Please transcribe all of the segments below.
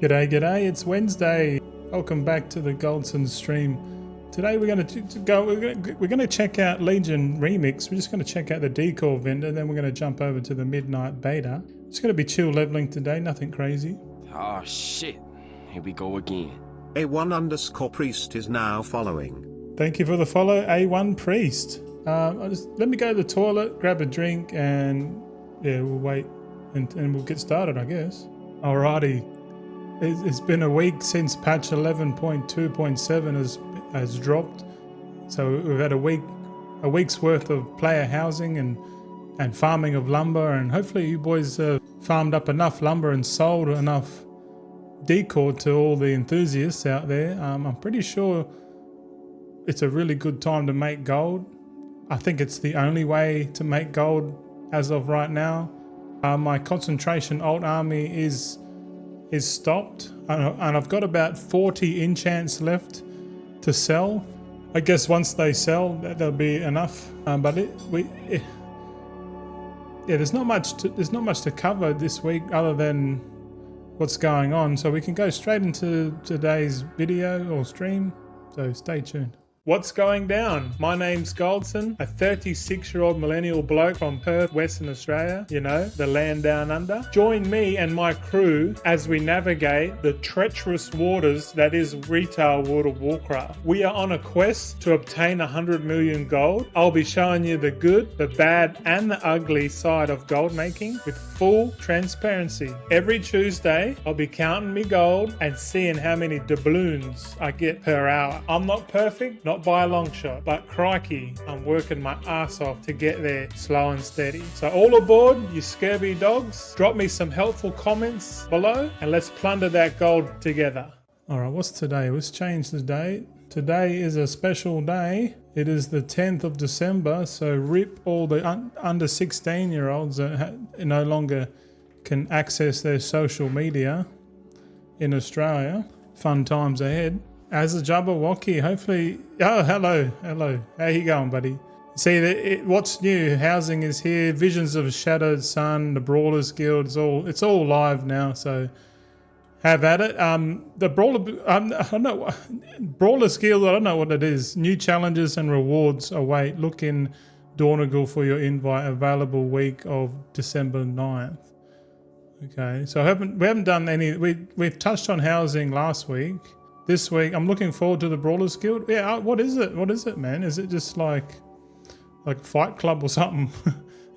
G'day, g'day, it's Wednesday. Welcome back to the Goldzen stream. Today we're going to check out Legion Remix. We're just going to check out the Decor vendor, then we're going to jump over to the midnight beta. It's going to be chill leveling today, nothing crazy. Oh shit, here we go again. A1_priest is now following. Thank you for the follow, A1 Priest. Let me go to the toilet, grab a drink, and yeah, we'll wait and we'll get started, I guess. Alrighty. It's been a week since patch 11.2.7 has dropped, so we've had a week's worth of player housing and farming of lumber, and hopefully you boys farmed up enough lumber and sold enough decor to all the enthusiasts out there. I'm pretty sure it's a really good time to make gold. I think it's the only way to make gold as of right now. My concentration alt army is stopped, and I've got about 40 enchants left to sell. I guess once they sell, that'll be enough. There's not much to cover this week other than what's going on. So we can go straight into today's video or stream. So stay tuned. What's going down? My name's Goldzen, a 36-year-old millennial bloke from Perth, Western Australia, you know, the land down under. Join me and my crew as we navigate the treacherous waters that is retail World of Warcraft. We are on a quest to obtain 100 million gold. I'll be showing you the good, the bad, and the ugly side of gold making with full transparency. Every Tuesday, I'll be counting me gold and seeing how many doubloons I get per hour. I'm not perfect, not by a long shot, but crikey, I'm working my ass off to get there slow and steady. So all aboard, you scurvy dogs. Drop me some helpful comments below and let's plunder that gold together. Alright, what's today? Let's change the date. Today is a special day. It is the 10th of December, so rip all the under 16-year-olds that no longer can access their social media in Australia. Fun times ahead. As a Jabberwocky, hopefully. Oh, hello. How you going, buddy? See, what's new? Housing is here. Visions of Shadowed Sun, the Brawlers Guild. It's all live now. So have at it. The Brawlers Guild. I don't know what it is. New challenges and rewards await. Look in Dornagle for your invite. Available week of December 9th. Okay. So we haven't done any. We've touched on housing last week. This week, I'm looking forward to the Brawlers Guild. Yeah, what is it? What is it, man? Is it just like Fight Club or something?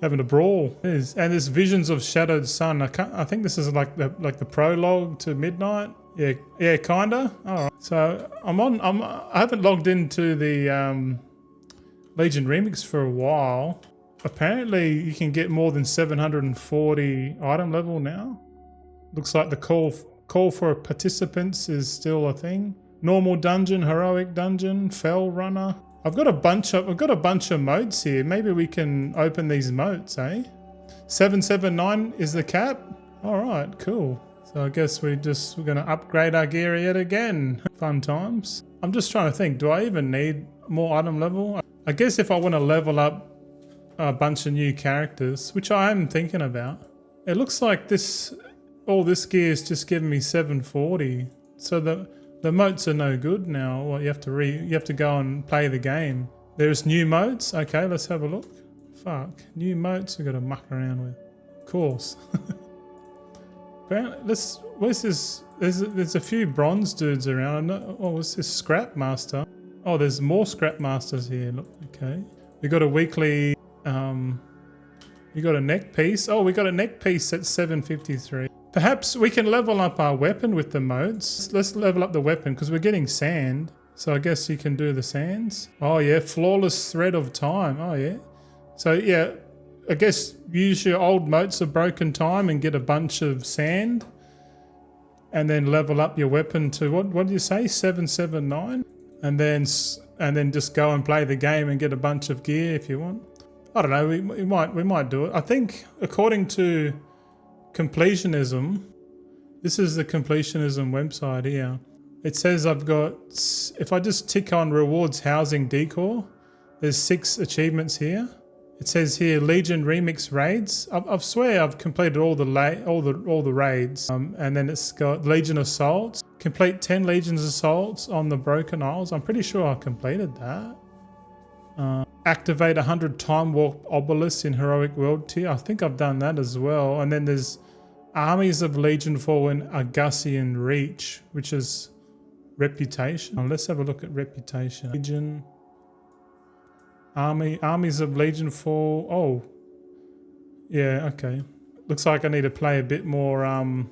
Having a brawl. It is. And there's Visions of Shadowed Sun. I think this is like the prologue to Midnight. Yeah, kinda. All right. So I haven't logged into the Legion Remix for a while. Apparently, you can get more than 740 item level now. Looks like the call for participants is still a thing. Normal dungeon, heroic dungeon, fell runner. I've got a bunch of modes here. Maybe we can open these modes, eh? 779 is the cap. All right, cool. So I guess we're going to upgrade our gear yet again. Fun times. I'm just trying to think. Do I even need more item level? I guess if I want to level up a bunch of new characters, which I am thinking about. It looks like all this gear is just giving me 740, so the moats are no good now. Well, you have to go and play the game. There's new moats. Okay, let's have a look. Fuck, new moats we've got to muck around with. Of course. Where's this? There's a few bronze dudes around. What's this? Scrap Master. Oh, there's more Scrap Masters here. Look, okay. We got a weekly. We got a neck piece. Oh, we got a neck piece at 753. Perhaps we can level up our weapon with the modes. Let's level up the weapon because we're getting sand. So I guess you can do the sands. Oh yeah, flawless thread of time. Oh yeah. So yeah, I guess use your old motes of broken time and get a bunch of sand. And then level up your weapon to, what did you say? 779? And then just go and play the game and get a bunch of gear if you want. I don't know, we might do it. I think according to Completionism, this is the Completionism website here. It says I've got, if I just tick on rewards housing decor, there's 6 achievements here. It says here Legion Remix raids. I swear I've completed all the raids. And then it's got Legion Assaults. Complete 10 Legions Assaults on the Broken Isles. I'm pretty sure I completed that. Activate 100 Time Warp Obelisks in Heroic World Tier. I think I've done that as well. And then there's Armies of Legion Fall in Argusian Reach, which is Reputation. Let's have a look at Reputation. Legion. Armies of Legion Fall. Oh. Yeah, okay. Looks like I need to play a bit more of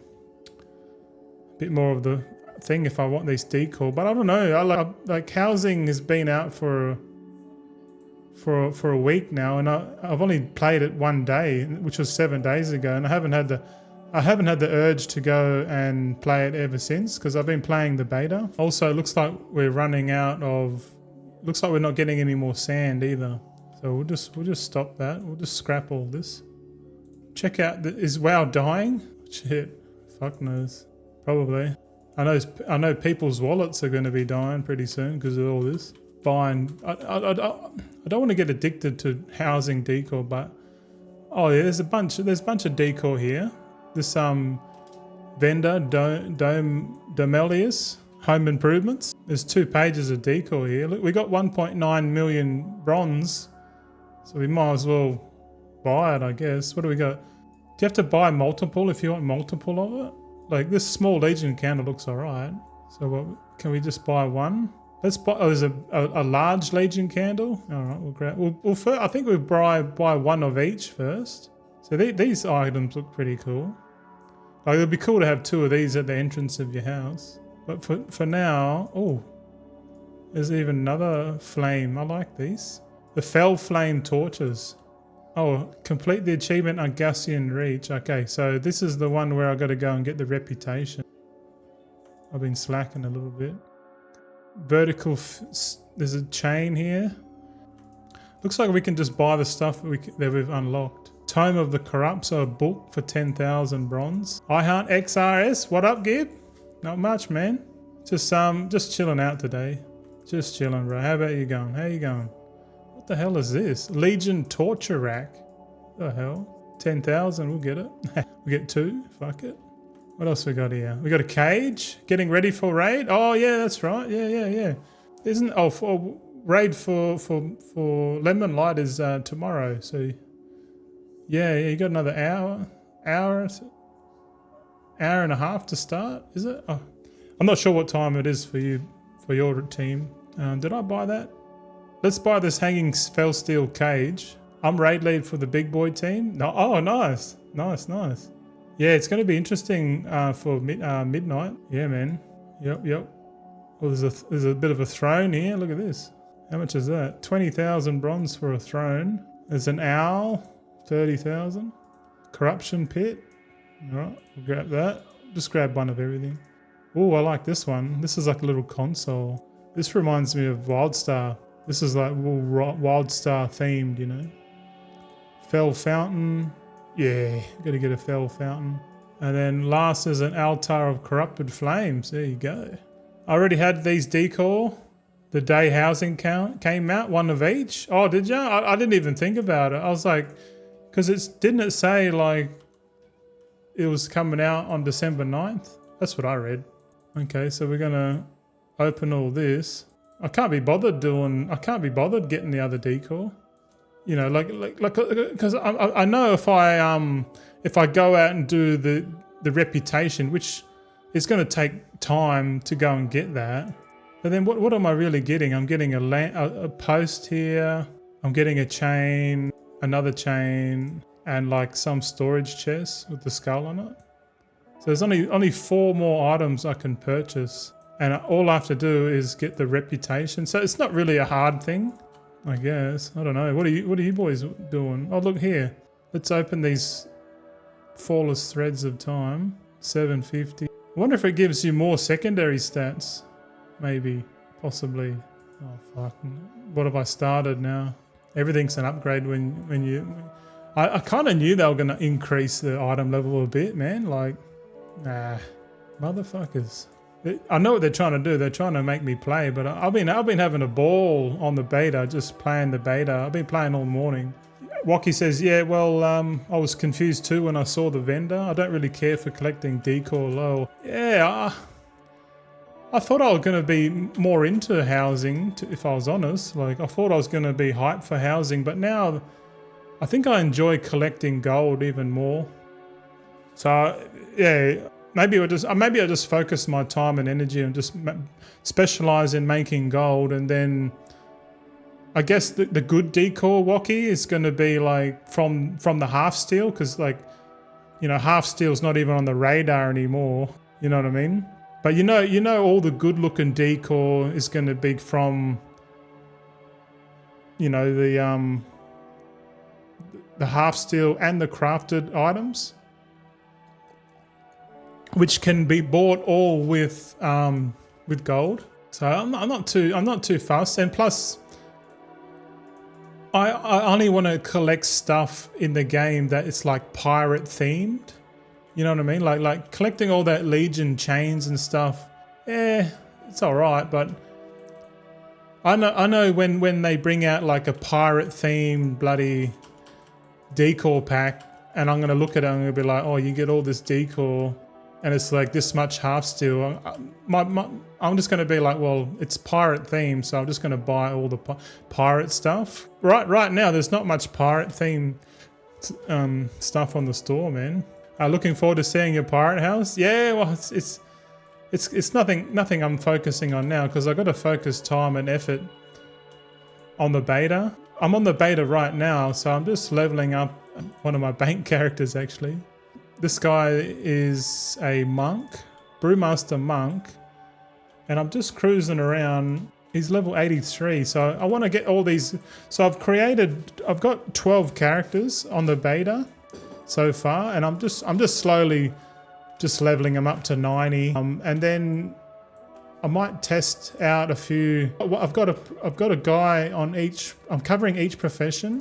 the thing if I want these Decor. But I don't know. I like housing has been out for a week now, and I've only played it one day, which was 7 days ago, and I haven't had the urge to go and play it ever since because I've been playing the beta. Also, it looks like we're running out of. Looks like we're not getting any more sand either. So we'll just stop that. We'll just scrap all this. Check out is WoW dying? Shit, fuck knows. Probably. I know people's wallets are going to be dying pretty soon because of all this. Buying. I don't want to get addicted to housing Decor, but oh yeah, there's a bunch of Decor here. This vendor Domelius Home Improvements. There's 2 pages of Decor here. Look, we got 1.9 million bronze, so we might as well buy it, I guess. What do we got? Do you have to buy multiple if you want multiple of it? Like this small Legion candle looks alright. So what, can we just buy one? Let's buy. Oh, there's a large Legion candle. All right, we'll grab. We'll first, I think we'll buy one of each first. So these items look pretty cool. Like it'd be cool to have 2 of these at the entrance of your house. But for now, oh, there's even another flame. I like these. The Fell Flame Torches. Oh, complete the achievement Argusian Reach. Okay, so this is the one where I got to go and get the reputation. I've been slacking a little bit. Vertical, there's a chain here. Looks like we can just buy the stuff that we've unlocked. Tome of the Corrupt, so a book for 10,000 bronze. I Hunt XRS, what up, Gib? Not much, man. Just chilling out today. Just chilling, bro. How about you going? How you going? What the hell is this? Legion Torture Rack. What the hell? 10,000, we'll get it. We get 2, fuck it. What else we got here? We got a cage. Getting ready for raid. Oh yeah, that's right. Yeah. Isn't raid for Lemon Light is tomorrow. So yeah, you got another hour and a half to start. Is it? Oh, I'm not sure what time it is for you for your team. Did I buy that? Let's buy this hanging fell steel cage. I'm raid lead for the big boy team. No, oh nice. Yeah, it's going to be interesting for midnight. Yeah, man. Yep. Well, there's a bit of a throne here. Look at this. How much is that? 20,000 bronze for a throne. There's an owl. 30,000. Corruption pit. All right, we'll grab that. Just grab one of everything. Oh, I like this one. This is like a little console. This reminds me of Wildstar. This is like Wildstar themed, you know. Fell Fountain. Yeah, got to get a Fell Fountain. And then last is an Altar of Corrupted Flames. There you go. I already had these Decor. The day housing count came out, 1 of each. Oh, did ya? I didn't even think about it. I was like, because didn't it say like it was coming out on December 9th? That's what I read. Okay, so we're gonna open all this. I can't be bothered getting the other Decor. You know, like, because I know if I go out and do the reputation, which is going to take time to go and get that. But then what am I really getting? I'm getting a post here. I'm getting a chain, another chain, and like some storage chest with the skull on it. So there's only 4 more items I can purchase, and all I have to do is get the reputation. So it's not really a hard thing, I guess. I don't know. What are you boys doing? Oh, look here. Let's open these Flawless Threads of Time. 750. I wonder if it gives you more secondary stats. Maybe. Possibly. Oh, fuck. What have I started now? Everything's an upgrade when you... I kind of knew they were going to increase the item level a bit, man. Like, nah. Motherfuckers. I know what they're trying to do. They're trying to make me play, but I've been having a ball on the beta, just playing the beta. I've been playing all morning. Waki says, yeah, well, I was confused too when I saw the vendor. I don't really care for collecting decor low. Yeah, I thought I was going to be more into housing, if I was honest. Like, I thought I was going to be hyped for housing, but now I think I enjoy collecting gold even more. So, yeah, maybe I just focus my time and energy and just specialize in making gold, and then I guess the good decor Waki is going to be like from the half steel, because like, you know, half steel's not even on the radar anymore. You know what I mean? But you know, all the good looking decor is going to be from, you know, the half steel and the crafted items, which can be bought all with gold. So I'm not too fussed, and plus, I only want to collect stuff in the game that it's like pirate themed. You know what I mean? Like collecting all that Legion chains and stuff. Yeah, it's all right, but I know when they bring out like a pirate themed bloody decor pack, and I'm gonna look at it and I'm gonna be like, oh, you get all this decor, and it's like this much half steel. I'm just gonna be like, well, it's pirate themed, so I'm just gonna buy all the pirate stuff. Right now, there's not much pirate themed stuff on the store, man. Looking forward to seeing your pirate house. Yeah, well, it's nothing I'm focusing on now, because I got to focus time and effort on the beta. I'm on the beta right now, so I'm just leveling up one of my bank characters actually. This guy is a monk, brewmaster monk, and I'm just cruising around. He's level 83, so I want to get all these. So I've got 12 characters on the beta so far, and I'm just slowly just leveling them up to 90, and then I might test out a few. I've got a guy on each. I'm covering each profession.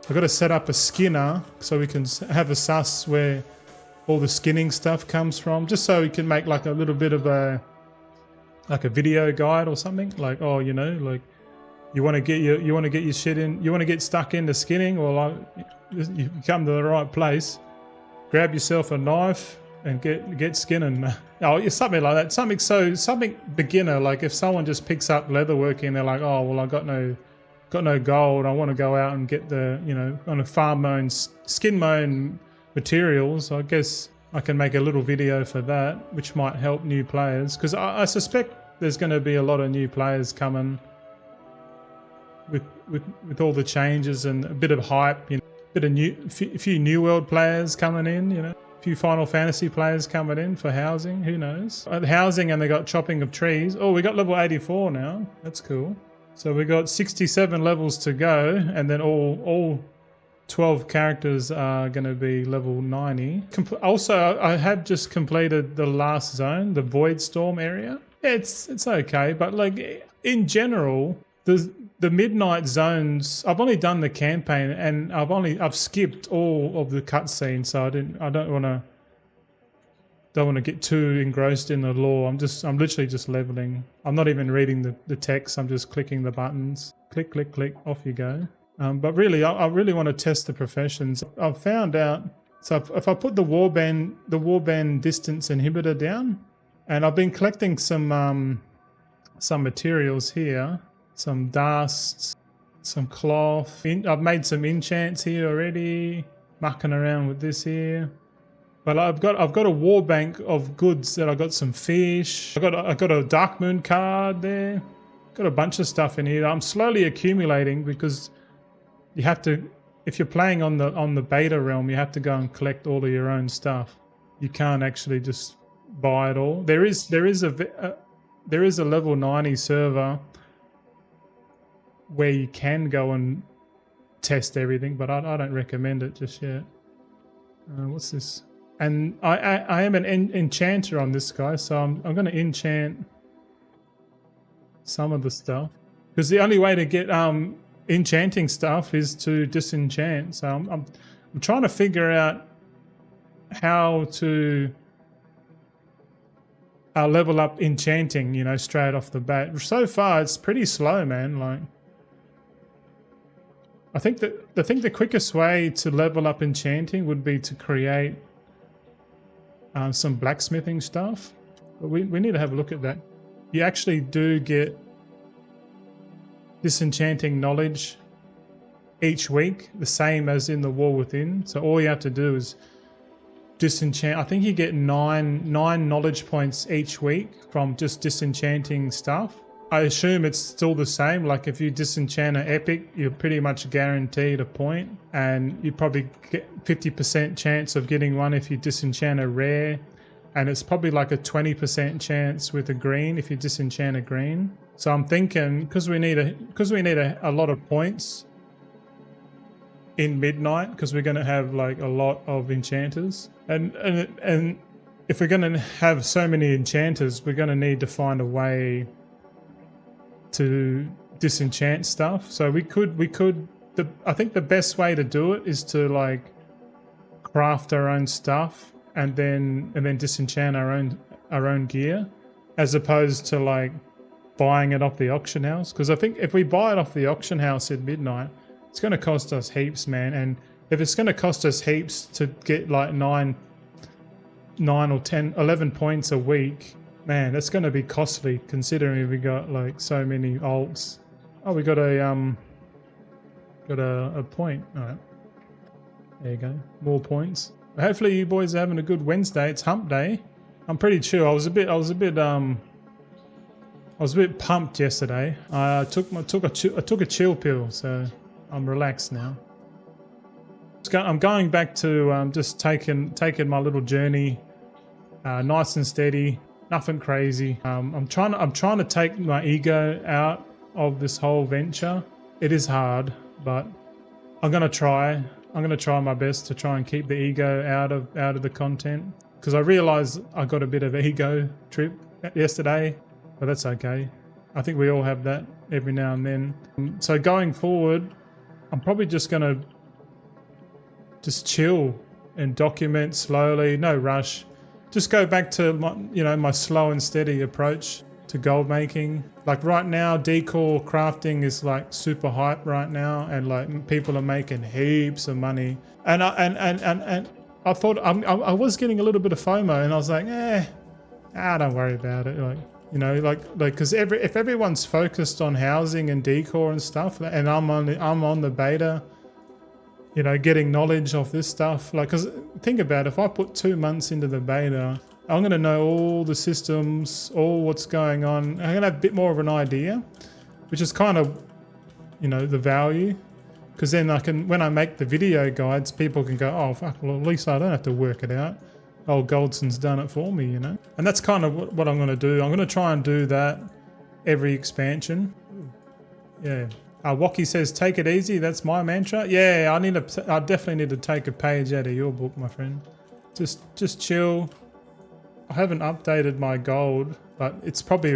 I've got to set up a skinner so we can have a sus where all the skinning stuff comes from, just so we can make like a little bit of a video guide or something. Like, oh, you know, like you want to get your shit in, you want to get stuck into skinning, well, you come to the right place. Grab yourself a knife and get skinning. Oh, something like that. Something beginner. Like if someone just picks up leatherworking, they're like, oh well, I got no gold. I want to go out and get the, you know, on a farm my own skin my own materials. I guess I can make a little video for that, which might help new players, because I suspect there's going to be a lot of new players coming with all the changes and a bit of hype, you know. A few New World players coming in, you know, a few Final Fantasy players coming in for housing, who knows. Housing, and they got chopping of trees. Oh, we got level 84 now, that's cool. So we got 67 levels to go, and then all 12 characters are going to be level 90. Also, I have just completed the last zone, the Void Storm area. Yeah, it's okay, but like in general, the midnight zones, I've only done the campaign, and I've skipped all of the cutscenes, so I don't want to get too engrossed in the lore. I'm literally just leveling. I'm not even reading the text. I'm just clicking the buttons. Click, click, click. Off you go. But really, I really want to test the professions. I've found out. So if I put the warband distance inhibitor down, and I've been collecting some materials here. Some dust, some cloth. I've made some enchants here already, mucking around with this here. But I've got a war bank of goods that I got some fish. I got a Darkmoon card there. Got a bunch of stuff in here. I'm slowly accumulating, because you have to, if you're playing on the beta realm, you have to go and collect all of your own stuff. You can't actually just buy it all. There is a level 90 server where you can go and test everything, but I don't recommend it just yet. What's this? And I am an enchanter on this guy, so I'm going to enchant some of the stuff, because the only way to get enchanting stuff is to disenchant. So I'm trying to figure out how to level up enchanting, you know, straight off the bat. So far, it's pretty slow, man. Like, I think the quickest way to level up enchanting would be to create some blacksmithing stuff. But we need to have a look at that. You actually do get disenchanting knowledge each week, the same as in the War Within. So all you have to do is disenchant. I think you get nine knowledge points each week from just disenchanting stuff. I assume it's still the same. Like if you disenchant an epic, you're pretty much guaranteed a point, and you probably get 50% chance of getting one if you disenchant a rare, and it's probably like a 20% chance with a green if you disenchant a green. So I'm thinking because we need a lot of points in midnight, because we're going to have like a lot of enchanters, and if we're going to have so many enchanters, we're going to need to find a way to disenchant stuff. So I think the best way to do it is to like craft our own stuff and then disenchant our own gear, as opposed to like buying it off the auction house. Because I think if we buy it off the auction house at midnight, it's going to cost us heaps, man. And if it's going to cost us heaps to get like 9 or 10, 11 points a week, man, that's going to be costly considering we got like so many alts. Oh, we got a point. All right, there you go, more points. Hopefully you boys are having a good Wednesday. It's hump day. I'm pretty chill. I was a bit pumped yesterday. I took a chill pill, so I'm relaxed now. I'm going back to just taking my little journey, nice and steady, nothing crazy. I'm trying to take my ego out of this whole venture. It is hard, but I'm gonna try. I'm gonna try my best to try and keep the ego out of the content, because I realized I got a bit of an ego trip yesterday, but that's okay. I think we all have that every now and then. So going forward, I'm probably just going to just chill and document slowly, no rush. Just go back to my slow and steady approach to gold making. Like right now, Decor crafting is like super hype right now, and like people are making heaps of money. And I thought I was getting a little bit of FOMO, and I was like, don't worry about it. Like because if everyone's focused on housing and decor and stuff, and I'm on the beta, getting knowledge of this stuff. Like, because think about it, if I put 2 months into the beta, I'm going to know all the systems, all what's going on. I'm going to have a bit more of an idea, which is kind of, the value. Because then when I make the video guides, people can go, oh, fuck, well, at least I don't have to work it out. Oh, Goldzen's done it for me, And that's kind of what I'm going to do. I'm going to try and do that every expansion. Yeah. Waki says, take it easy. That's my mantra. Yeah, I definitely need to take a page out of your book, my friend. Just chill. I haven't updated my gold, but it's probably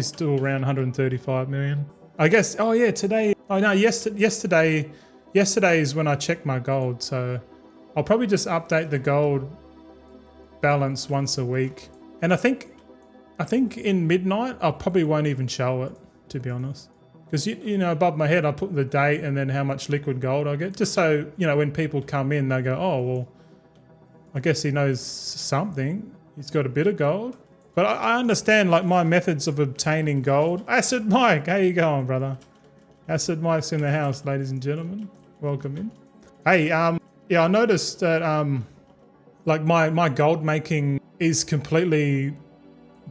still around 135 million. I guess, oh yeah, today, oh no, yesterday is when I checked my gold. So I'll probably just update the gold balance once a week. And I think in midnight, I probably won't even show it, to be honest. Because, above my head, I put the date and then how much liquid gold I get. Just so, when people come in, they go, oh, well, I guess he knows something. He's got a bit of gold. But I understand, like, my methods of obtaining gold. Acid Mike, how you going, brother? Acid Mike's in the house, ladies and gentlemen. Welcome in. Hey, yeah, I noticed that, like, my gold making is completely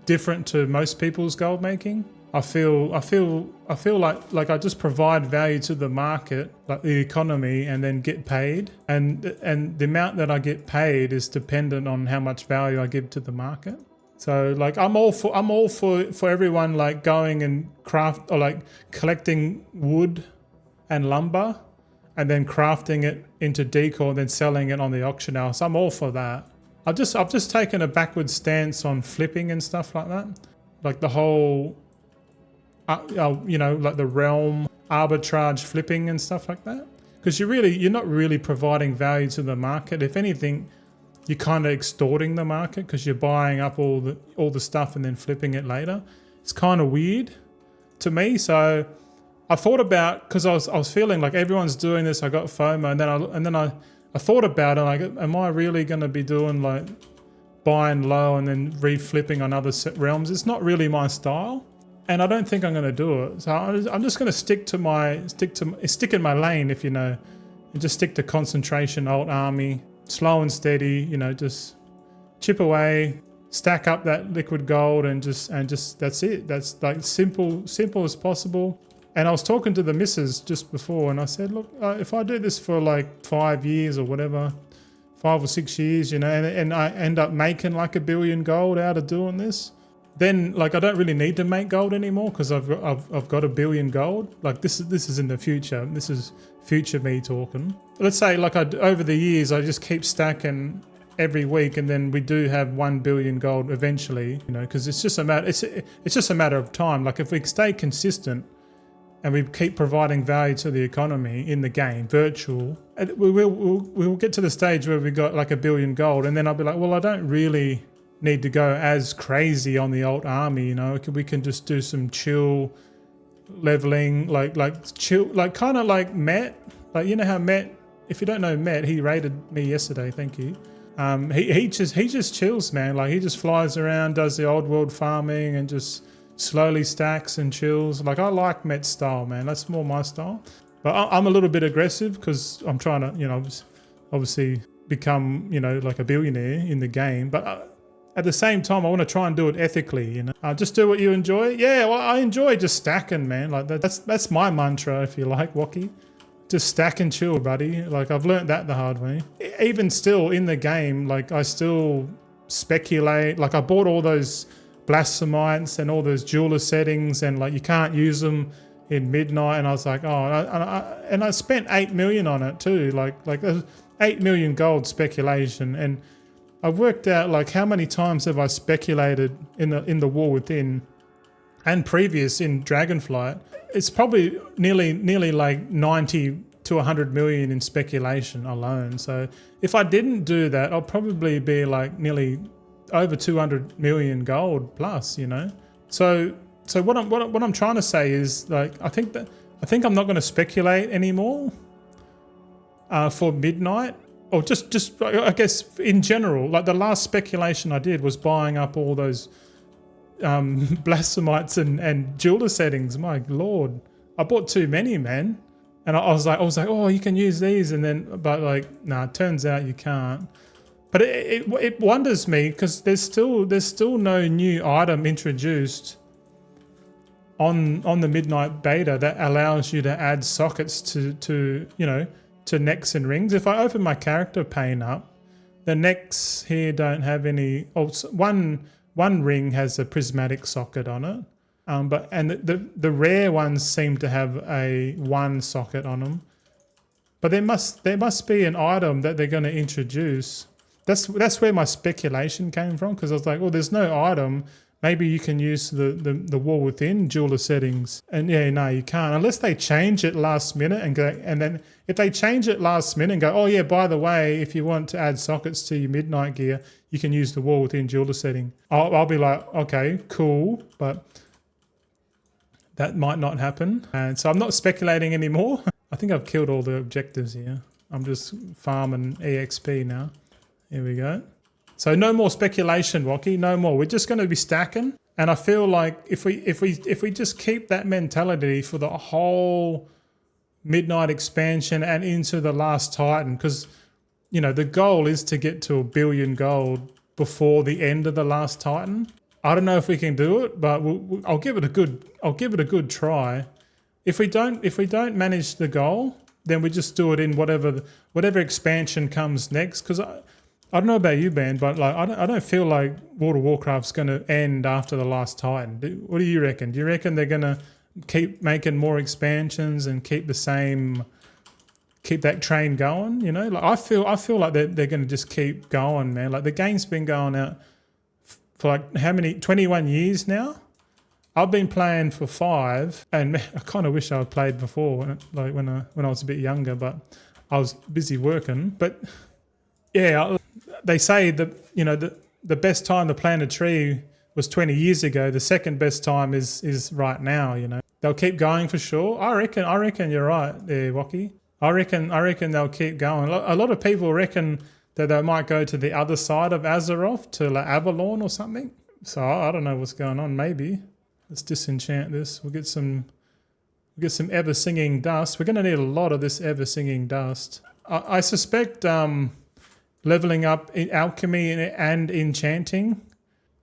different to most people's gold making. I feel like I just provide value to the market, like the economy, and then get paid. And the amount that I get paid is dependent on how much value I give to the market. So like I'm all for everyone like going and craft, or like collecting wood and lumber and then crafting it into decor and then selling it on the auction house. I'm all for that. I've just taken a backward stance on flipping and stuff like that. Like the whole like the realm arbitrage flipping and stuff like that, because you're not really providing value to the market. If anything, you're kind of extorting the market, because you're buying up all the stuff and then flipping it later. It's kind of weird to me. So I thought about, because I was feeling like everyone's doing this. I got FOMO, and then I thought about it. Like, am I really going to be doing like buying low and then reflipping on other realms? It's not really my style, and I don't think I'm going to do it. So I'm just going to stick in my lane, if you know, and just stick to concentration, alt army, slow and steady. You know, just chip away, stack up that liquid gold, and just that's it. That's like simple as possible. And I was talking to the missus just before, and I said, look, if I do this for like 5 years or whatever, 5 or 6 years, you know, and I end up making like $1 billion gold out of doing this, then like I don't really need to make gold anymore, because I've got $1 billion gold. Like this is in the future. This is future me talking. Let's say like over the years I just keep stacking every week, and then we do have 1 billion gold eventually, you know, because it's just a matter of time. Like if we stay consistent and we keep providing value to the economy in the game, virtual, we will get to the stage where we got like $1 billion gold, and then I'll be like, well, I don't really need to go as crazy on the alt army, you know. We can just do some chill leveling, like chill, like kind of like Matt. Like, you know how Matt, if you don't know Matt, he raided me yesterday. Thank you. He just chills, man. Like he just flies around, does the old world farming, and just slowly stacks and chills. Like I like Matt's style, man. That's more my style. But I'm a little bit aggressive because I'm trying to, you know, obviously become, you know, like a billionaire in the game. But at the same time, I want to try and do it ethically, you know. Just do what you enjoy. Yeah, well, I enjoy just stacking, man. Like that's my mantra, if you like, Wacky. Just stack and chill, buddy. Like I've learned that the hard way. Even still in the game, like I still speculate. Like I bought all those blasphemites and all those jeweler settings, and like you can't use them in midnight. And I was like, oh, and I spent 8 million on it too. Like 8 million gold speculation, and I've worked out like how many times have I speculated in the War Within and previous in Dragonflight. It's probably nearly like 90 to 100 million in speculation alone. So if I didn't do that, I'll probably be like nearly over 200 million gold plus, you know. So what I'm trying to say is, like, I think I'm not going to speculate anymore for midnight, or just I guess in general. Like the last speculation I did was buying up all those blasphemites and jeweler settings. My lord, I bought too many, man. And I was like, oh, you can use these, and then, but like, nah, it turns out you can't. But it wonders me, because there's still no new item introduced on the midnight beta that allows you to add sockets to you know, to necks and rings. If I open my character pane up, the necks here don't have any. Oh, one ring has a prismatic socket on it, but the rare ones seem to have a one socket on them. But there must be an item that they're going to introduce. That's where my speculation came from, because I was like, well, there's no item. Maybe you can use the War Within jeweler settings, and yeah, no, you can't unless they change it last minute and go. And then if they change it last minute and go, oh yeah, by the way, if you want to add sockets to your midnight gear, you can use the War Within jeweler setting. I'll be like, okay, cool, but that might not happen, and so I'm not speculating anymore. I think I've killed all the objectives here. I'm just farming EXP now. Here we go. So no more speculation, Wacky. No more. We're just going to be stacking. And I feel like if we just keep that mentality for the whole midnight expansion and into the last Titan, because you know the goal is to get to $1 billion gold before the end of the last Titan. I don't know if we can do it, but I'll give it a good try. If we don't manage the goal, then we just do it in whatever expansion comes next. Because I don't know about you, Ben, but like I don't feel like World of Warcraft's going to end after the last Titan. What do you reckon? Do you reckon they're going to keep making more expansions and keep that train going? You know, like I feel like they're going to just keep going, man. Like the game's been going out for like how many 21 years now. I've been playing for 5, and I kind of wish I had played before, when I was a bit younger, but I was busy working. But yeah, they say that, you know, the best time to plant a tree was 20 years ago. The second best time is right now, you know. They'll keep going for sure. I reckon you're right there, Wocky. I reckon they'll keep going. A lot of people reckon that they might go to the other side of Azeroth, to like Avalon or something. So I don't know what's going on. Maybe let's disenchant this. We'll get some ever singing dust. We're going to need a lot of this ever singing dust. I suspect leveling up in alchemy and enchanting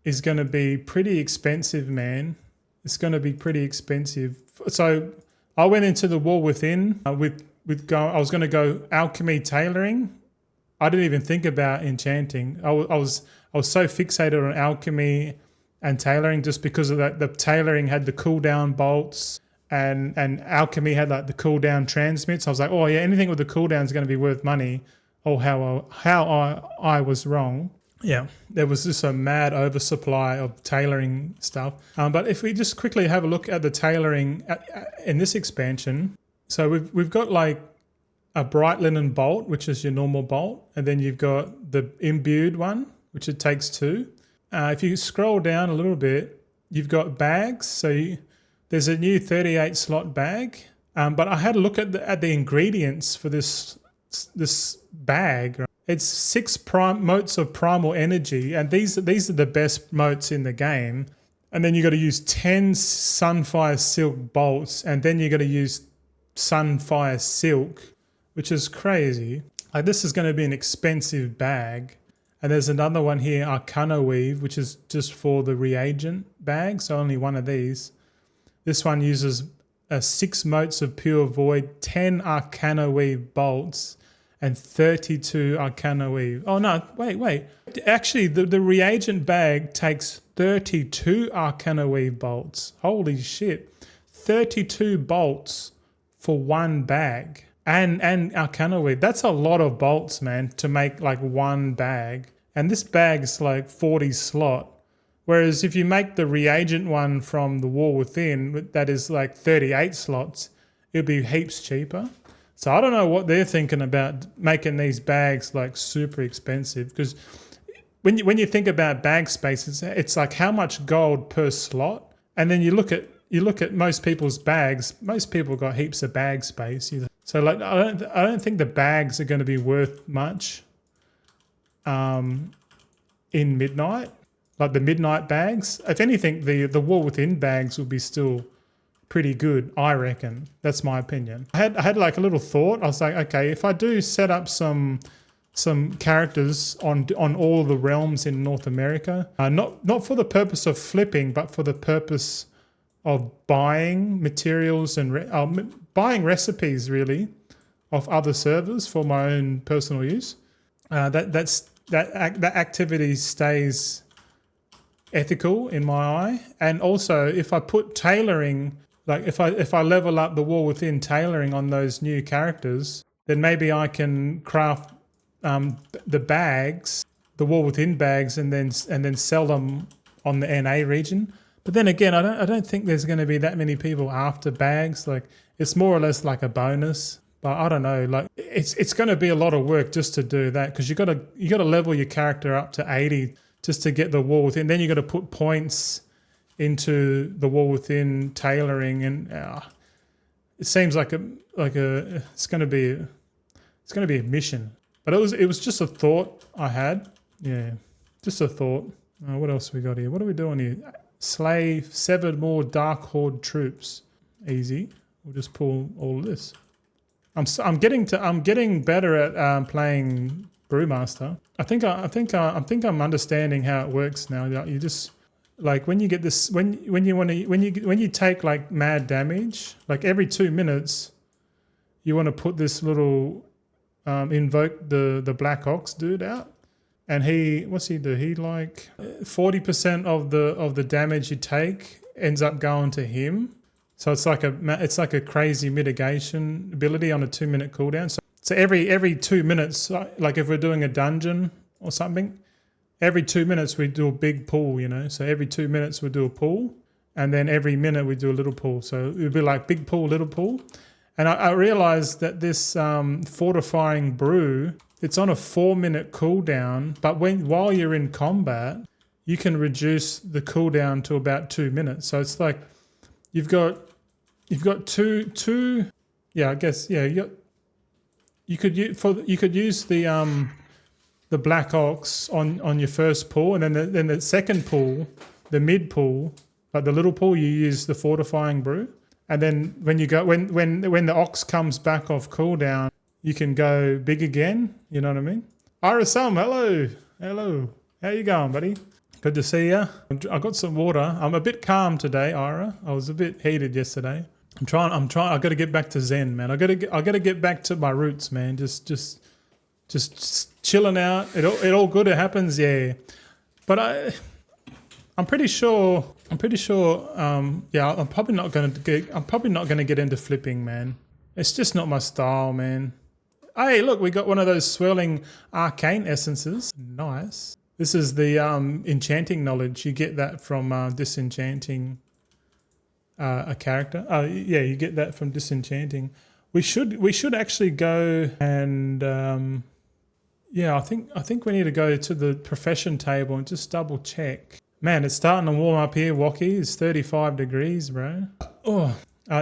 is going to be pretty expensive, man. It's going to be pretty expensive. So I went into the War Within I was going to go alchemy tailoring. I didn't even think about enchanting. I was so fixated on alchemy and tailoring just because of that. The tailoring had the cooldown bolts and alchemy had like the cooldown transmutes. I was like, oh yeah, anything with the cooldown is going to be worth money. Oh, how I was wrong. Yeah, there was just a mad oversupply of tailoring stuff. But if we just quickly have a look at the tailoring in this expansion, so we've got like a bright linen bolt, which is your normal bolt, and then you've got the imbued one, which it takes 2. If you scroll down a little bit, you've got bags. So there's a new 38 slot bag, but I had a look at the ingredients for this bag. It's 6 motes of primal energy, and these are the best motes in the game. And then you got to use 10 Sunfire Silk bolts, and then you got to use Sunfire Silk, which is crazy. Like, this is going to be an expensive bag. And there's another one here, Arcana Weave, which is just for the reagent bag, so only one of these. This one uses 6 motes of pure void, 10 Arcana Weave bolts, and 32 Arcana Weave. Oh no, wait. Actually, the reagent bag takes 32 Arcana Weave bolts. Holy shit. 32 bolts for one bag. And Arcana Weave. That's a lot of bolts, man, to make like one bag. And this bag's like 40 slot. Whereas if you make the reagent one from the War Within, that is like 38 slots, it'll be heaps cheaper. So I don't know what they're thinking about making these bags like super expensive, because when you think about bag space, it's like how much gold per slot, and then you look at most people's bags. Most people got heaps of bag space. So like I don't think the bags are going to be worth much in Midnight, like the Midnight bags. If anything, the War Within bags will be still pretty good, I reckon. That's my opinion. I had like a little thought. I was like, okay, if I do set up some characters on all the realms in North America, not for the purpose of flipping, but for the purpose of buying materials and buying recipes really of other servers for my own personal use. That activity stays ethical in my eye. And also, if I put tailoring, like if I level up the War Within tailoring on those new characters, then maybe I can craft the bags, the War Within bags, and then sell them on the NA region. But then again, I don't think there's going to be that many people after bags. Like, it's more or less like a bonus. But I don't know. Like, it's going to be a lot of work just to do that, because you got to level your character up to 80 just to get the War Within. Then you got to put points into the War Within tailoring, and it seems like it's going to be a mission. But it was just a thought I had. Yeah, just a thought. What else we got here? What are we doing here? Slay severed more Dark Horde troops. Easy. We'll just pull all of this. I'm getting better at playing Brewmaster. I think I'm understanding how it works now. You just, like, when you get this, when you take like mad damage, like every 2 minutes, you want to put this little invoke the Black Ox dude out, and what's he do? He like 40% of the damage you take ends up going to him. So it's like a crazy mitigation ability on a 2-minute cooldown. So every 2 minutes, like if we're doing a dungeon or something, every 2 minutes we do a big pull, So every 2 minutes we do a pull, and then every minute we do a little pull. So it would be like big pull, little pull. And I realized that this fortifying brew, it's on a 4-minute cooldown, but while you're in combat, you can reduce the cooldown to about 2 minutes. So it's like you've got you've got two. Yeah, I guess. Yeah, you could use the black ox on your first pull, and then the second pull, the mid pull, like the little pull, you use the fortifying brew, and then when the ox comes back off cooldown, you can go big again. You know what I mean? Ira Sum, hello. How you going, buddy? Good to see you. I got some water. I'm a bit calm today, Ira. I was a bit heated yesterday. I'm trying. I got to get back to Zen, man. I got to get back to my roots, man. Just chilling out. It all good. It happens, yeah. But I'm pretty sure. Yeah, I'm probably not going to get into flipping, man. It's just not my style, man. Hey, look, we got one of those swirling arcane essences. Nice. This is the enchanting knowledge. You get that from disenchanting a character. Yeah, you get that from disenchanting. We should actually go and yeah, I think we need to go to the profession table and just double check. Man, it's starting to warm up here, Wacky. It's 35 degrees, bro. Oh,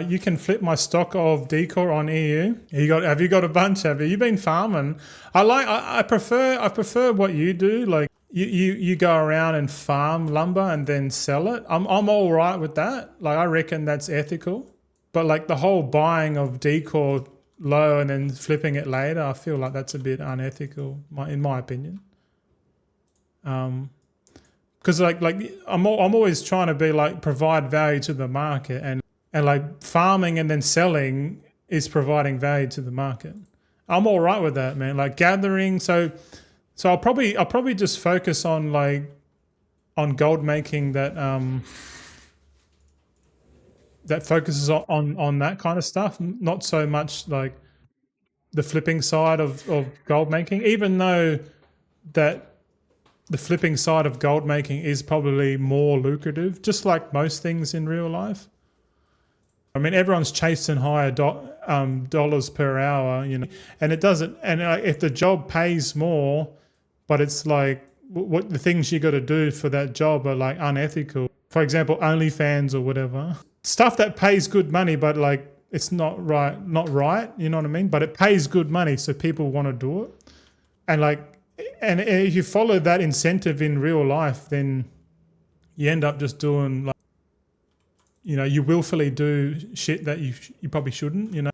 you can flip my stock of Decor on EU. Have you got a bunch? Have you been farming? I prefer what you do. Like you go around and farm lumber and then sell it. I'm all right with that. Like I reckon that's ethical. But like the whole buying of Decor low and then flipping it later, I feel like that's a bit unethical, in my opinion. Because like I'm always trying to be like provide value to the market, and like farming and then selling is providing value to the market. I'm all right with that, man. Like gathering, so I'll probably just focus on gold making that that focuses on that kind of stuff, not so much like the flipping side of gold making, even though that the flipping side of gold making is probably more lucrative, just like most things in real life. I mean, everyone's chasing higher dollars per hour, you know, and it doesn't. And if the job pays more, but it's like what the things you got to do for that job are like unethical. For example, OnlyFans or whatever, stuff that pays good money, but like it's not right. You know what I mean? But it pays good money, so people want to do it. And if you follow that incentive in real life, then you end up just doing like, you know, you willfully do shit that you probably shouldn't. You know,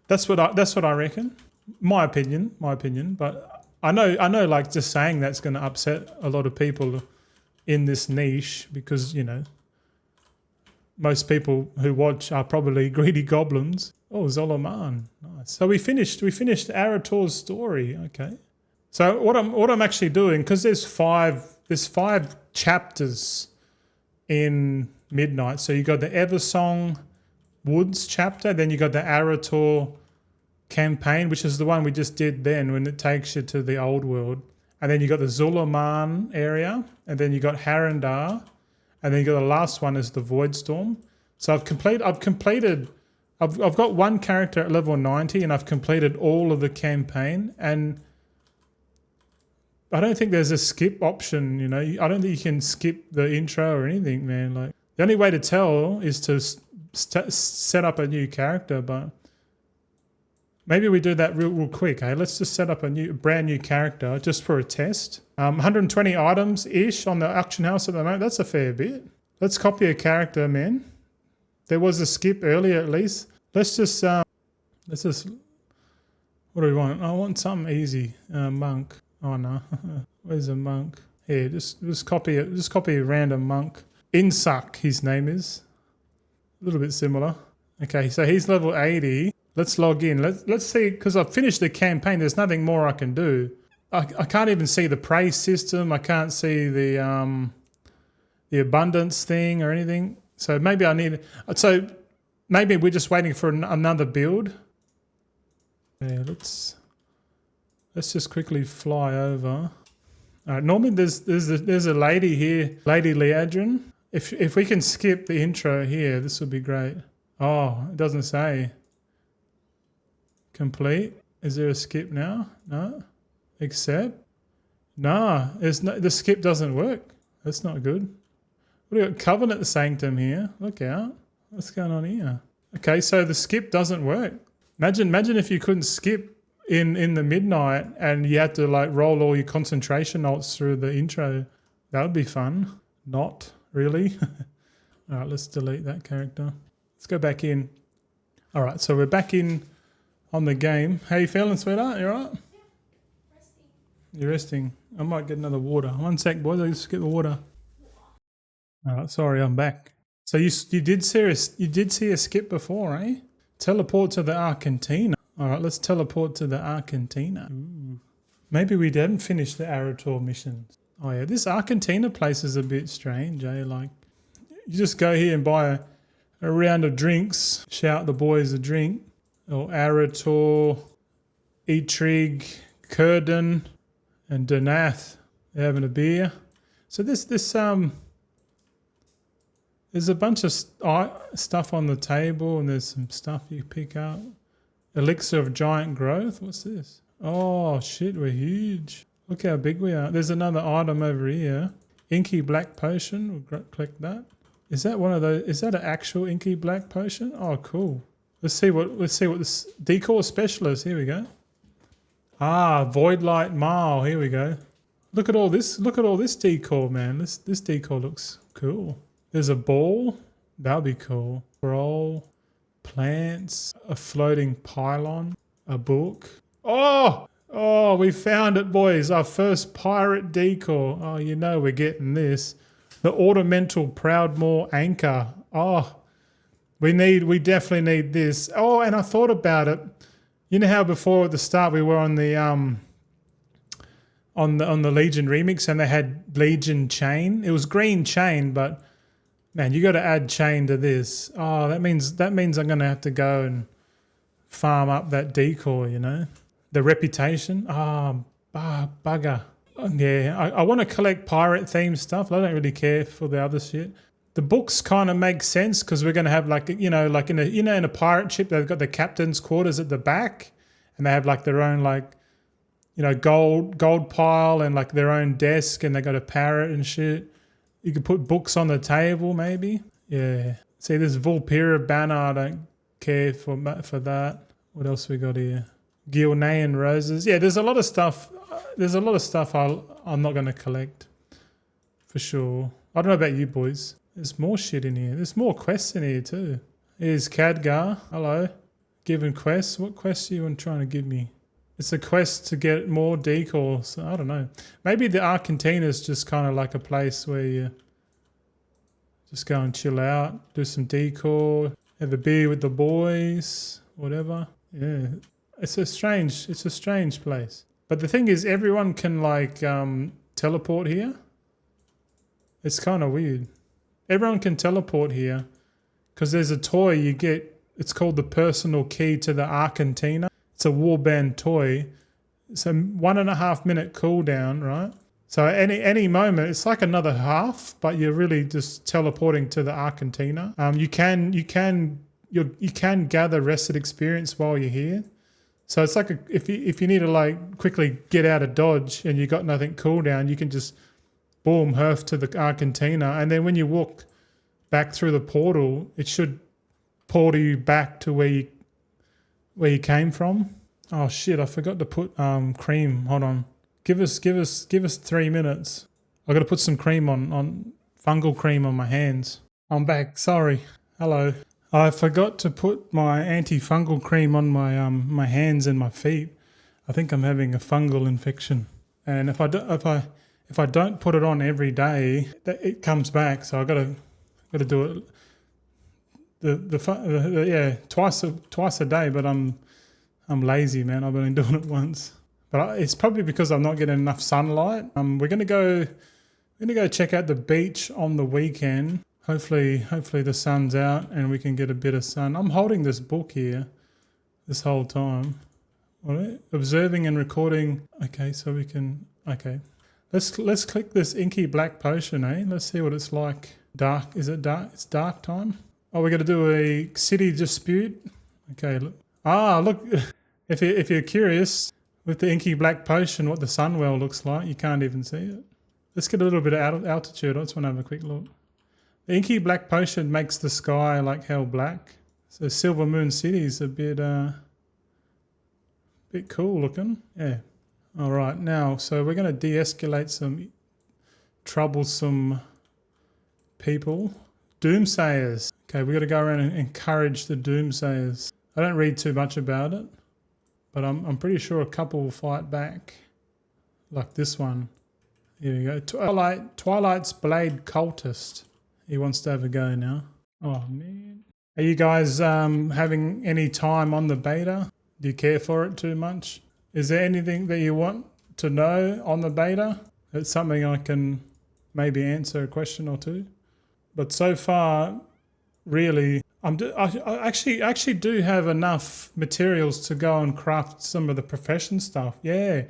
that's what I reckon. My opinion. But I know, like just saying that's going to upset a lot of people in this niche because you know most people who watch are probably greedy goblins. Oh, Zoloman, nice. So we finished Arator's story. Okay. So what I'm actually doing, because there's five chapters in Midnight. So you got the Eversong Woods chapter, then you got the Arator campaign, which is the one we just did then when it takes you to the old world. And then you got the Zulaman area, and then you got Harandar, and then you got the last one is the Voidstorm. So I've got one character at level 90, and I've completed all of the campaign, and I don't think there's a skip option, you know. I don't think you can skip the intro or anything, man. Like the only way to tell is to set up a new character, but maybe we do that real quick. Hey, let's just set up a brand new character just for a test. 120 items ish on the auction house at the moment. That's a fair bit. Let's copy a character, man. There was a skip earlier, at least. Let's just. What do we want? I want something easy. Monk. Oh no, where's a monk? Here, just copy it. Just copy a random monk. Insuck, his name is. A little bit similar. Okay, so he's level 80. Let's log in. Let's see, because I've finished the campaign. There's nothing more I can do. I can't even see the praise system. I can't see the abundance thing or anything. So maybe maybe we're just waiting for another build. Yeah, let's just quickly fly over. All right, normally there's a lady here, Lady Leadrin. If we can skip the intro here, this would be great. Oh, it doesn't say. Complete. Is there a skip now? No. Accept. Nah, the skip doesn't work. That's not good. We got Covenant Sanctum here. Look out. What's going on here? Okay, so the skip doesn't work. Imagine if you couldn't skip in the midnight and you had to like roll all your concentration notes through the intro. That would be fun. Not really. All right, let's delete that character. Let's go back in. All right, so we're back in on the game. How you feeling, sweetheart? You all right? Resting. You're resting. I might get another water. One sec, boys. I'll just get the water. All right, sorry, I'm back. So you did see a skip before, eh? Teleport to the Argentina. All right, let's teleport to the Argentina. Ooh. Maybe we didn't finish the Arator missions. Oh yeah, this Argentina place is a bit strange, eh? Like, you just go here and buy a round of drinks, shout the boys a drink. Or Arator, Etrig, Kurden, and Donath. They're having a beer. So there's a bunch of stuff on the table, and there's some stuff you pick up. Elixir of giant growth. What's this? Oh shit, we're huge. Look how big we are. There's another item over here. Inky black potion. We'll click that. Is that one of those? Is that an actual inky black potion? Oh, cool. Let's see what this decor specialist. Here we go. Ah, void light mile. Here we go. Look at all this. Look at all this decor, man. This decor looks cool. There's a ball. That'll be cool. Scroll, plants, a floating pylon, a book. Oh, we found it, boys. Our first pirate decor. Oh, you know we're getting this. The ornamental Proudmoore anchor. Oh, we definitely need this. Oh, and I thought about it. You know how before at the start we were on the Legion remix and they had Legion chain. It was green chain, but man, you got to add chain to this. Oh, that means I'm gonna have to go and farm up that decor. You know, the reputation. Bugger. Yeah, I want to collect pirate themed stuff. I don't really care for the other shit. The books kind of make sense because we're going to have like in a pirate ship, they've got the captain's quarters at the back, and they have like their own gold pile and like their own desk, and they got a parrot and shit. You could put books on the table maybe. Yeah. See, this Vulpera banner, I don't care for that. What else we got here? Gilnean roses. Yeah, there's a lot of stuff. I'm not going to collect for sure. I don't know about you boys. There's more shit in here. There's more quests in here too. Here's Khadgar. Hello. Given quests. What quests are you trying to give me? It's a quest to get more decor. So I don't know. Maybe the Argentina is just kind of like a place where you just go and chill out, do some decor, have a beer with the boys, whatever. Yeah. It's a strange place. But the thing is, everyone can like teleport here. It's kind of weird. Everyone can teleport here because there's a toy you get. It's called the personal key to the Argentina. It's a warband toy. It's a 1.5 minute cooldown, right? So any moment, it's like another half, but you're really just teleporting to the Argentina. You can gather rested experience while you're here. So it's like if you need to like quickly get out of dodge and you got nothing cooldown, you can just boom, herf to the Argentina, and then when you walk back through the portal, it should portal you back to where you came from. Oh shit! I forgot to put cream. Hold on. Give us 3 minutes. I got to put some cream on fungal cream on my hands. I'm back. Sorry. Hello. I forgot to put my antifungal cream on my hands and my feet. I think I'm having a fungal infection, and if I don't put it on every day, it comes back. So I got to do it twice a day. But I'm lazy, man. I've been doing it once, but it's probably because I'm not getting enough sunlight. We're gonna go check out the beach on the weekend. Hopefully the sun's out and we can get a bit of sun. I'm holding this book here this whole time. All right. Observing and recording. Okay, so we can. Okay. Let's click this inky black potion, eh? Let's see what it's like. Dark. Is it dark? It's dark time. Oh, we're going to do a city dispute. Okay. Look. Look. If you're curious, with the inky black potion, what the sunwell looks like, you can't even see it. Let's get a little bit of altitude. I just want to have a quick look. The inky black potion makes the sky like hell black. So Silver Moon City is a bit cool looking. Yeah. All right, now, so we're going to de-escalate some troublesome people. Doomsayers. Okay, we got to go around and encourage the Doomsayers. I don't read too much about it, but I'm pretty sure a couple will fight back. Like this one. Here we go. Twilight's Blade Cultist. He wants to have a go now. Oh, man. Are you guys having any time on the beta? Do you care for it too much? Is there anything that you want to know on the beta? It's something I can maybe answer a question or two. But so far, really, I actually do have enough materials to go and craft some of the profession stuff. Yeah,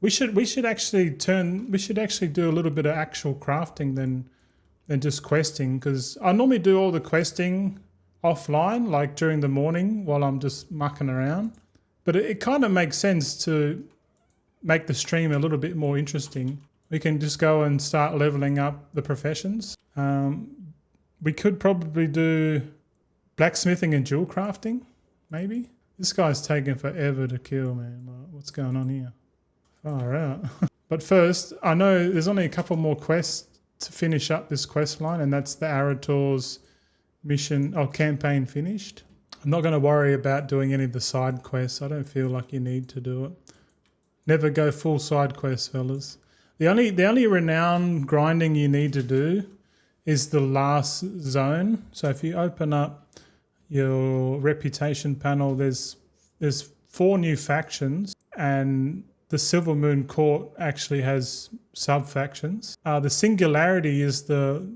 we should actually do a little bit of actual crafting than just questing, because I normally do all the questing offline, like during the morning while I'm just mucking around. But it kind of makes sense to make the stream a little bit more interesting. We can just go and start leveling up the professions. We could probably do blacksmithing and jewel crafting, maybe. This guy's taking forever to kill, man. Like, what's going on here? Far out. But first, I know there's only a couple more quests to finish up this quest line, and that's the Arator's mission or campaign finished. I'm not going to worry about doing any of the side quests. I don't feel like you need to do it. Never go full side quests, fellas. The only renown grinding you need to do is the last zone. So if you open up your reputation panel, there's 4 new factions, and the Silver Moon Court actually has sub-factions. The Singularity is the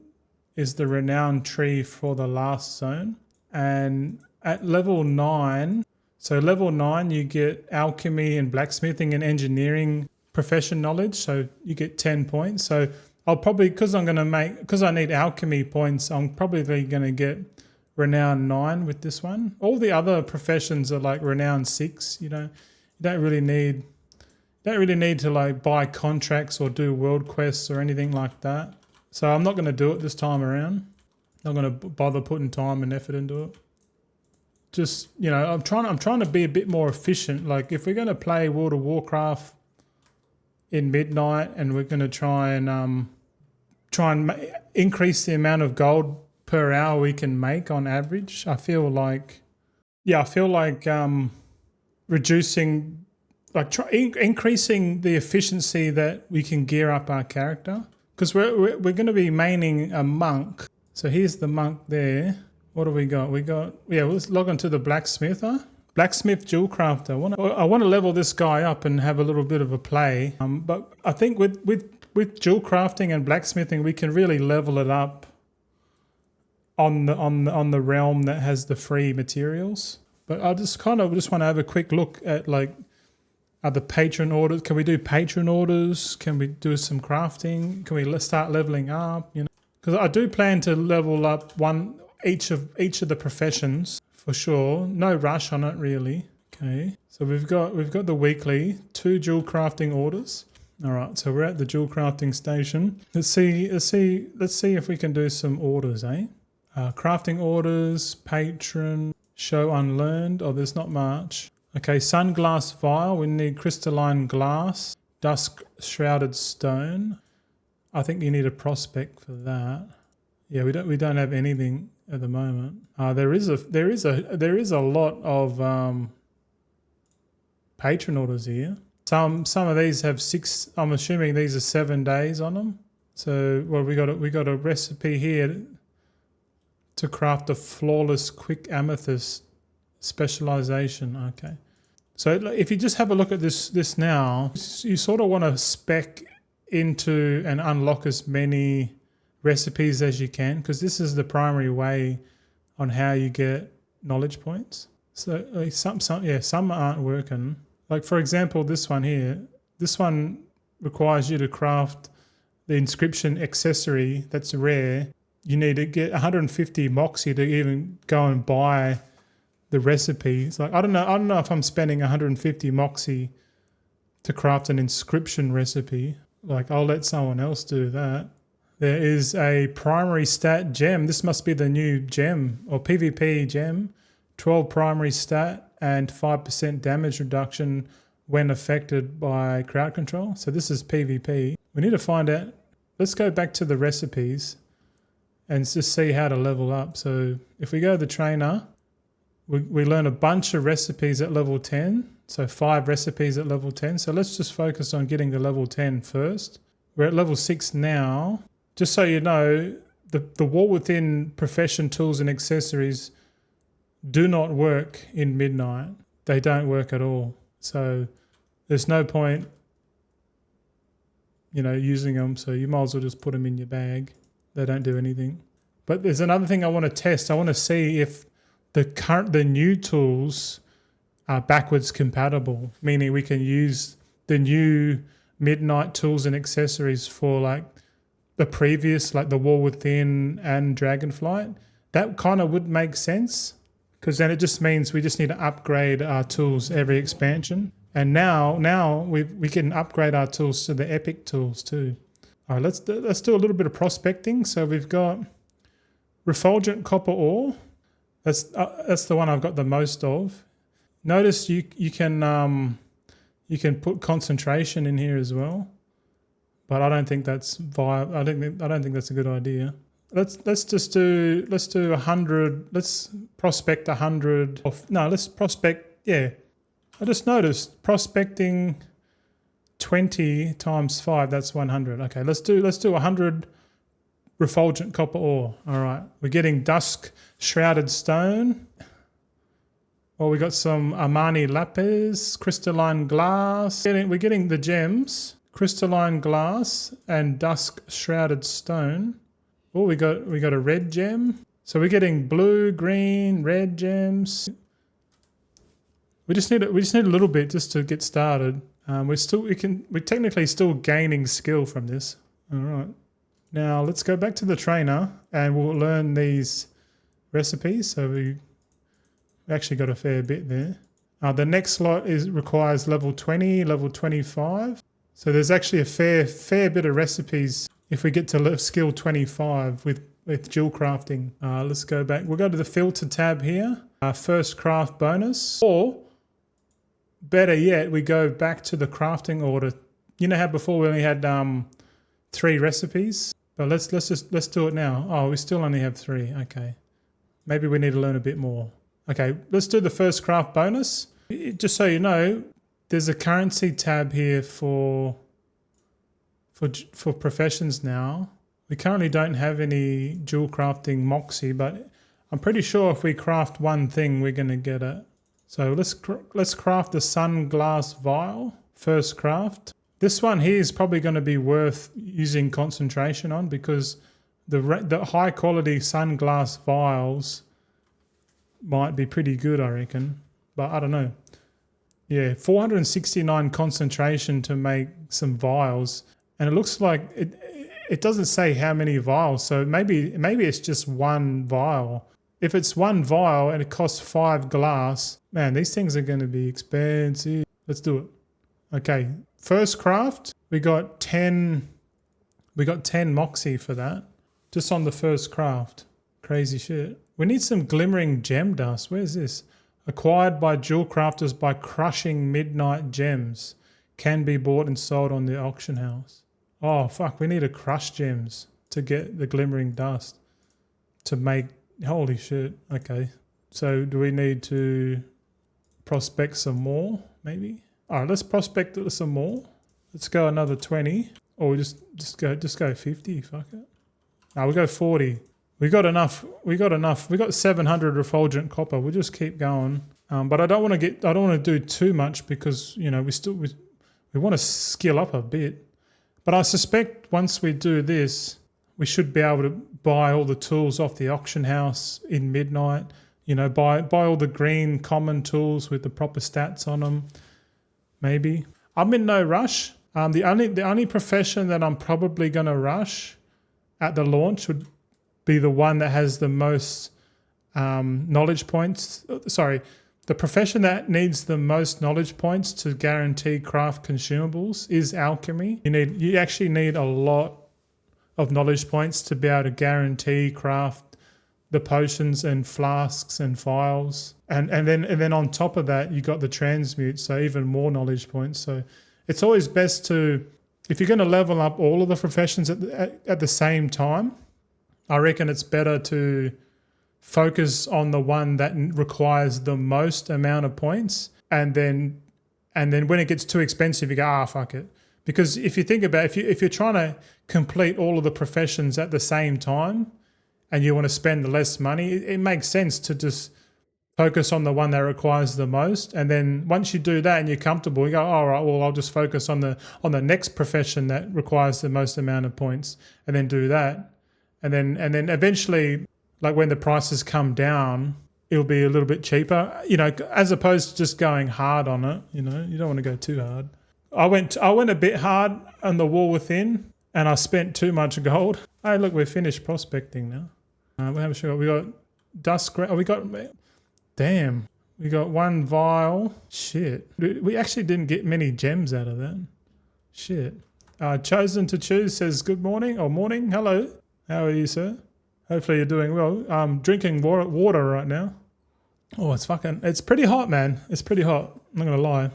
renown tree for the last zone. And at level 9, so level 9 you get alchemy and blacksmithing and engineering profession knowledge, so you get 10 points. So I'll probably, because I need alchemy points, I'm probably going to get renown 9 with this one. All the other professions are like renown 6. You don't really need to like buy contracts or do world quests or anything like that. So I'm not going to do it this time around. I'm not going to bother putting time and effort into it. Just, I'm trying to be a bit more efficient. Like if we're going to play World of Warcraft in midnight and we're going to try and increase the amount of gold per hour we can make on average, I feel like reducing, like increasing the efficiency that we can gear up our character, because we're going to be maining a monk. So here's the monk there. What do we got? Let's log on to the blacksmith. Blacksmith Jewelcrafter. I want to level this guy up and have a little bit of a play. But I think with jewelcrafting and blacksmithing, we can really level it up on the realm that has the free materials. But I just want to have a quick look at like the patron orders. Can we do patron orders? Can we do some crafting? Can we start leveling up? Because I do plan to level up each of the professions for sure. No rush on it really. Okay, so we've got the weekly 2 jewel crafting orders. All right, so we're at the jewel crafting station. Let's see if we can do some orders, eh? Crafting orders, patron, show unlearned. Oh, there's not much. Okay, sunglass vial. We need crystalline glass, dusk shrouded stone. I think you need a prospect for that. Yeah, we don't have anything at the moment. There is a lot of patron orders here. Some of these have 6. I'm assuming these are 7 days on them. So we got a recipe here to craft a flawless quick amethyst specialization. Okay, so if you just have a look at this now, you sort of want to spec into and unlock as many recipes as you can, because this is the primary way on how you get knowledge points. So some aren't working. Like for example, this one here. This one requires you to craft the inscription accessory that's rare. You need to get 150 moxie to even go and buy the recipe. It's like I don't know if I'm spending 150 moxie to craft an inscription recipe. Like I'll let someone else do that. There is a primary stat gem. This must be the new gem or PvP gem. 12 primary stat, and 5% damage reduction when affected by crowd control. So this is PvP. We need to find out. Let's go back to the recipes and just see how to level up. So if we go to the trainer, we learn a bunch of recipes at level 10. So 5 recipes at level 10. So let's just focus on getting to level 10 first. We're at level 6 now. Just so you know, the wall within profession tools and accessories do not work in midnight. They don't work at all. So there's no point, using them. So you might as well just put them in your bag. They don't do anything. But there's another thing I want to test. I want to see if the new tools are backwards compatible, meaning we can use the new midnight tools and accessories for like the previous, like the wall within and dragonflight. That kind of would make sense, because then it just means we just need to upgrade our tools every expansion. And now we can upgrade our tools to the epic tools too. All right, let's do a little bit of prospecting. So we've got refulgent copper ore. That's the one I've got the most of. Notice you can put concentration in here as well, but I don't think that's viable. I don't think that's a good idea. Let's do 100. Let's prospect 100. Let's prospect. Yeah, I just noticed prospecting 20 times 5. That's 100. Okay, let's do 100 refulgent copper ore. All right, we're getting dusk shrouded stone. Well, we got some Armani lapis, crystalline glass. We're getting the gems, crystalline glass, and dusk shrouded stone. Oh, we got a red gem. So we're getting blue, green, red gems. We just need a little bit just to get started. We're technically still gaining skill from this. All right. Now let's go back to the trainer and we'll learn these recipes. So we actually got a fair bit there. The next slot requires level 20, level 25. So there's actually a fair bit of recipes if we get to skill 25 with Jewelcrafting. Let's go back. We'll go to the filter tab here. First craft bonus. Or better yet, we go back to the crafting order. You know how before we only had 3 recipes? But let's do it now. Oh, we still only have 3. Okay. Maybe we need to learn a bit more. Okay, let's do the first craft bonus. Just so you know, there's a currency tab here for professions now. We currently don't have any jewel crafting moxie, but I'm pretty sure if we craft one thing, we're going to get it. So let's craft the sunglass vial. First craft. This one here is probably going to be worth using concentration on, because the high quality sunglass vials might be pretty good, I reckon. But I don't know. Yeah, 469 concentration to make some vials. And it looks like it doesn't say how many vials. So maybe it's just one vial. If it's one vial and it costs 5 glass, man, these things are going to be expensive. Let's do it. Okay, first craft, we got 10 moxie for that. Just on the first craft. Crazy shit. We need some glimmering gem dust. Where's this? Acquired by jewel crafters by crushing midnight gems. Can be bought and sold on the auction house. Oh, fuck. We need to crush gems to get the glimmering dust. To make... Holy shit. Okay. So do we need to prospect some more, maybe? All right, let's prospect some more. Let's go another 20. Or we just go 50. Fuck it. No, we go 40. We got enough. We got 700 refulgent copper. We'll just keep going. But I don't want to do too much, because we want to skill up a bit. But I suspect once we do this, we should be able to buy all the tools off the auction house in midnight. Buy all the green common tools with the proper stats on them. Maybe. I'm in no rush. The only profession that I'm probably going to rush at the launch would be the one that has the most knowledge points. Sorry, the profession that needs the most knowledge points to guarantee craft consumables is alchemy. You actually need a lot of knowledge points to be able to guarantee craft the potions and flasks and files, and then on top of that you got the transmutes, so even more knowledge points. So it's always best to, if you're going to level up all of the professions at the same time, I reckon it's better to focus on the one that requires the most amount of points, and then when it gets too expensive, you go, fuck it. Because if you think about it, if you're trying to complete all of the professions at the same time and you want to spend less money, it makes sense to just focus on the one that requires the most. And then once you do that and you're comfortable, you go, all right, well, I'll just focus on the next profession that requires the most amount of points, and then do that. And then eventually, like when the prices come down, it'll be a little bit cheaper, as opposed to just going hard on it. You don't want to go too hard. I went a bit hard on the wall within, and I spent too much gold. Hey, look, we're finished prospecting now. We got dust. We got one vial. Shit. We actually didn't get many gems out of that. Shit. Chosen to Choose says good morning or morning. Hello. How are you, sir? Hopefully you're doing well. I'm drinking water right now. Oh, it's pretty hot, man. It's pretty hot. I'm not going to lie.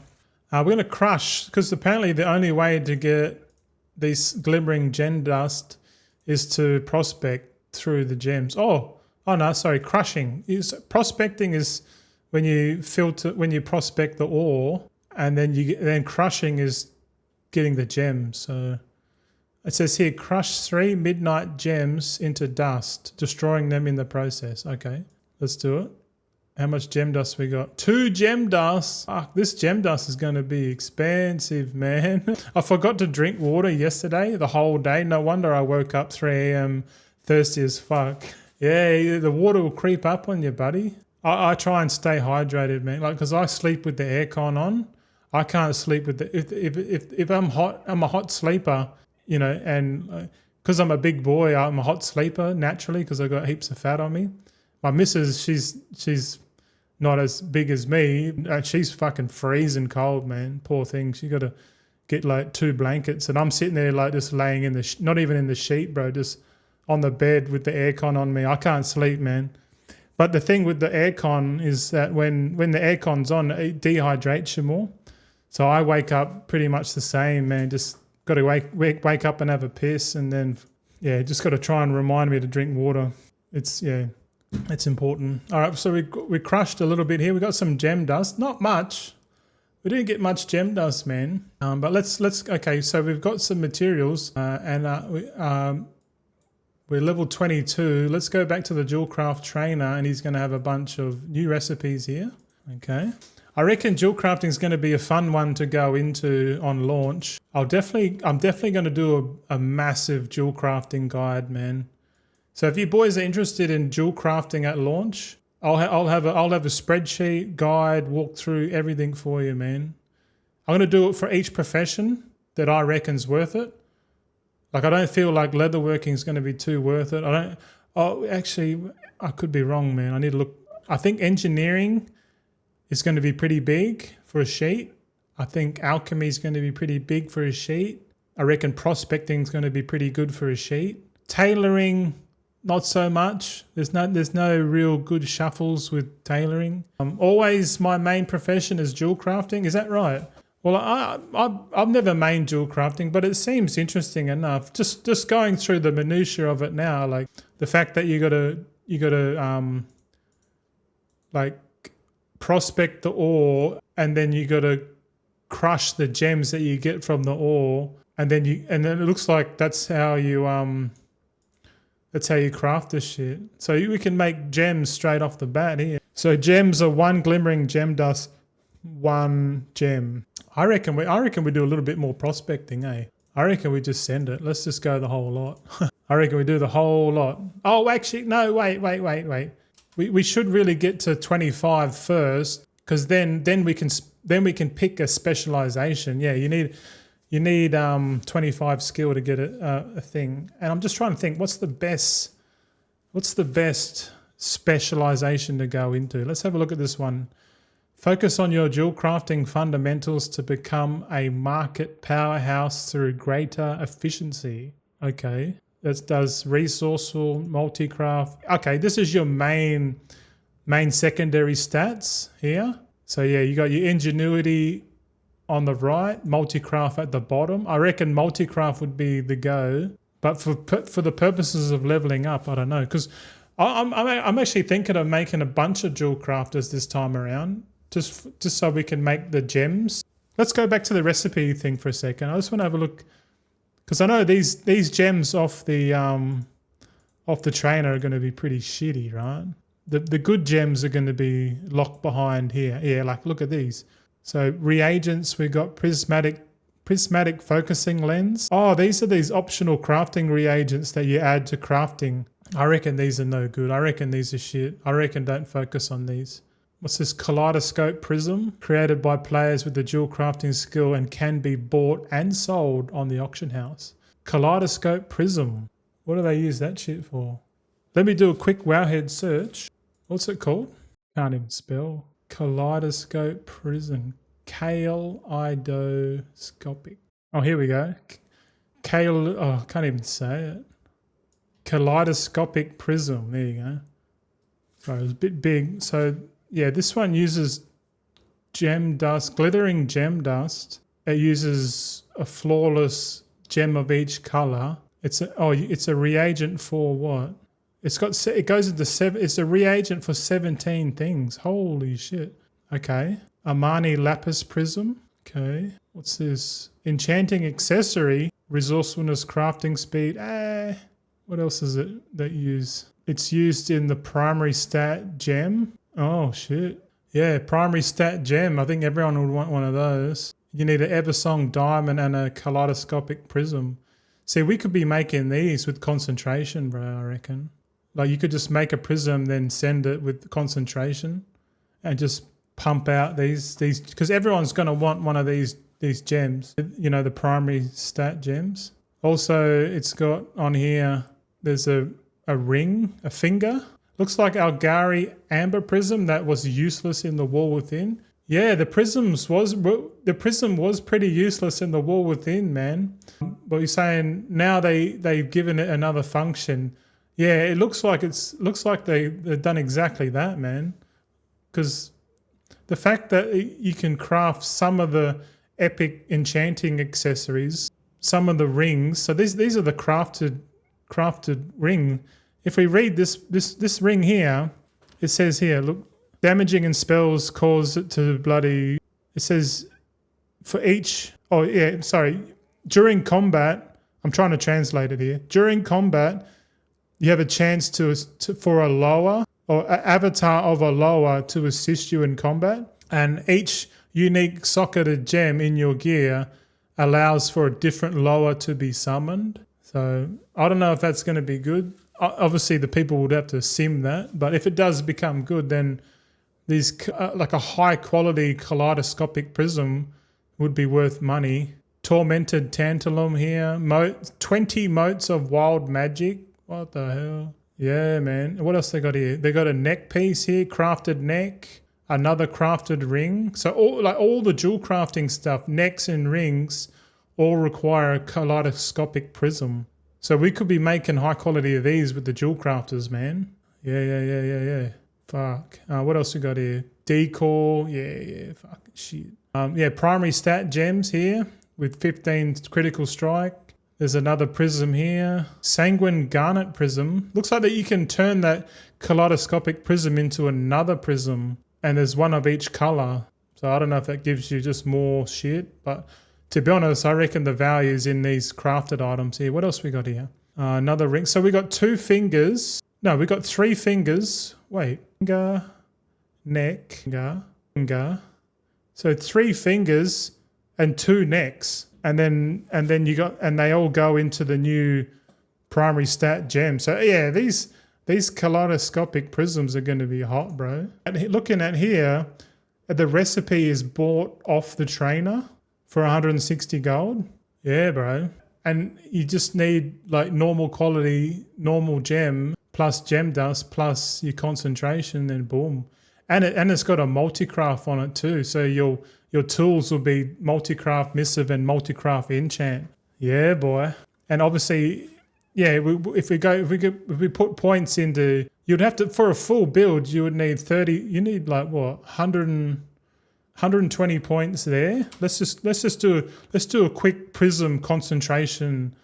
We're going to crush, because apparently the only way to get these glimmering gem dust is to prospect through the gems. Oh no, sorry, crushing. Prospecting is when you prospect the ore, and then crushing is getting the gems. So it says here, crush 3 midnight gems into dust, destroying them in the process. Okay, let's do it. How much gem dust we got? 2 gem dust. Fuck, this gem dust is going to be expensive, man. I forgot to drink water yesterday, the whole day. No wonder I woke up 3 a.m. thirsty as fuck. Yeah, the water will creep up on you, buddy. I try and stay hydrated, man. Like, because I sleep with the aircon on. I can't sleep with if I'm hot. I'm a hot sleeper, and because I'm a big boy, I'm a hot sleeper naturally because I got heaps of fat on me. My missus, she's not as big as me. She's fucking freezing cold, man. Poor thing. She got to get like 2 blankets, and I'm sitting there like just laying in not even in the sheet, bro, just on the bed with the aircon on me. I can't sleep, man. But the thing with the aircon is that when the aircon's on, it dehydrates you more. So I wake up pretty much the same, man. Just got to wake up and have a piss, and then just got to try and remind me to drink water. It's important. All right, so we crushed a little bit here. We got some gem dust, not much. We didn't get much gem dust, man. But let's okay. So we've got some materials, and we're level 22. Let's go back to the Jewelcraft trainer, and he's going to have a bunch of new recipes here. Okay. I reckon Jewelcrafting is going to be a fun one to go into on launch. I'm definitely going to do a massive Jewelcrafting guide, man. So if you boys are interested in Jewelcrafting at launch, I'll have a spreadsheet, guide, walk through everything for you, man. I'm going to do it for each profession that I reckon's worth it. Like, I don't feel like leatherworking is going to be too worth it. Actually, I could be wrong, man. I need to look. I think engineering is going to be pretty big for a sheet. I think alchemy is going to be pretty big for a sheet. I reckon prospecting is going to be pretty good for a sheet. Tailoring, not so much. There's no real good shuffles with tailoring. Always my main profession is Jewelcrafting. Is that right? Well, I've never mained Jewelcrafting, but it seems interesting enough. Just going through the minutiae of it now, like the fact that you gotta like prospect the ore, and then you gotta crush the gems that you get from the ore, and then it looks like that's how you craft this shit. So we can make gems straight off the bat here. So gems are 1 glimmering gem dust, 1 gem. I reckon we do a little bit more prospecting, eh? I reckon we just send it. Let's just go the whole lot. I reckon we do the whole lot. Oh, actually, no, wait. We should really get to 25 first, because then we can pick a specialization. Yeah, you need 25 skill to get a thing. And I'm just trying to think, what's the best specialization to go into? Let's have a look at this one. Focus on your Jewelcrafting fundamentals to become a market powerhouse through greater efficiency. Okay. That does resourceful, multi-craft. Okay, this is your main secondary stats here. So yeah, you got your ingenuity on the right, multi-craft at the bottom. I reckon multi-craft would be the go, but for the purposes of leveling up, I don't know, because I'm actually thinking of making a bunch of jewel crafters this time around, just so we can make the gems. Let's go back to the recipe thing for a second. I just want to have a look, because I know these gems off the trainer are going to be pretty shitty, right? The good gems are going to be locked behind here. Yeah, like look at these. So reagents, we got prismatic focusing lens. Oh, these are these optional crafting reagents that you add to crafting. I reckon these are no good. I reckon these are shit. I reckon don't focus on these. What's this? Kaleidoscope prism, created by players with the jewel crafting skill and can be bought and sold on the auction house. Kaleidoscope prism. What do they use that shit for? Let me do a quick wowhead search. What's it called? Can't even spell. Kaleidoscope prism. Kaleidoscopic. Oh, here we go. I can't even say it. Kaleidoscopic prism. There you go. Sorry, it was a bit big. So yeah, this one uses gem dust, glittering gem dust. It uses a flawless gem of each color. It's a reagent for what? It goes into 7. It's a reagent for 17 things. Holy shit. Okay. Armani lapis prism. Okay. What's this? Enchanting accessory. Resourcefulness, crafting speed. What else is it that use? It's used in the primary stat gem. Oh shit. Yeah, primary stat gem. I think everyone would want one of those. You need an Eversong diamond and a kaleidoscopic prism. See, we could be making these with concentration, bro, I reckon. Like you could just make a prism, then send it with concentration and just pump out these, because everyone's going to want one of these gems, you know, the primary stat gems. Also, it's got on here, there's a ring, a finger. Looks like Algari amber prism that was useless in the wall within. Yeah, the prism was pretty useless in the wall within, man. But you're saying now they've given it another function. Yeah, it looks like they've done exactly that, man. Because the fact that you can craft some of the epic enchanting accessories, some of the rings. So these are the crafted ring. If we read this ring here, it says here, look, damaging and spells cause it to bloody. It says for each. Oh yeah, sorry. During combat, I'm trying to translate it here. During combat, you have a chance for a lower or an avatar of a lower to assist you in combat, and each unique socketed gem in your gear allows for a different lower to be summoned. So I don't know if that's going to be good. Obviously, the people would have to sim that, but if it does become good, then these like a high quality kaleidoscopic prism would be worth money. Tormented tantalum here. 20 motes of wild magic. What the hell? Yeah, man. What else they got here? They got a neck piece here, crafted neck, another crafted ring. So all the jewel crafting stuff, necks and rings, all require a kaleidoscopic prism. So we could be making high quality of these with the jewel crafters, man. Yeah. Fuck. What else we got here? Decor. Yeah. Fuck. Shit. Yeah, primary stat gems here with 15 critical strike. There's another prism here. Sanguine garnet prism. Looks like that you can turn that kaleidoscopic prism into another prism. And there's one of each color. So I don't know if that gives you just more shit. But to be honest, I reckon the value is in these crafted items here. What else we got here? Another ring. So we got 2 fingers. No, we got 3 fingers. Wait. Finger, neck, finger. So 3 fingers and 2 necks. And then you got, and they all go into the new primary stat gem. So yeah, these kaleidoscopic prisms are going to be hot, bro. And looking at here, the recipe is bought off the trainer for 160 gold. Yeah, bro. And you just need like normal quality, normal gem plus gem dust plus your concentration, then boom. And it's got a multi-craft on it too. So your tools will be multi-craft missive and multi-craft enchant. Yeah, boy. And obviously yeah, if we put points into, you'd have to, for a full build, you would need 30. You need like what, 120 points there. Let's do a quick prism concentration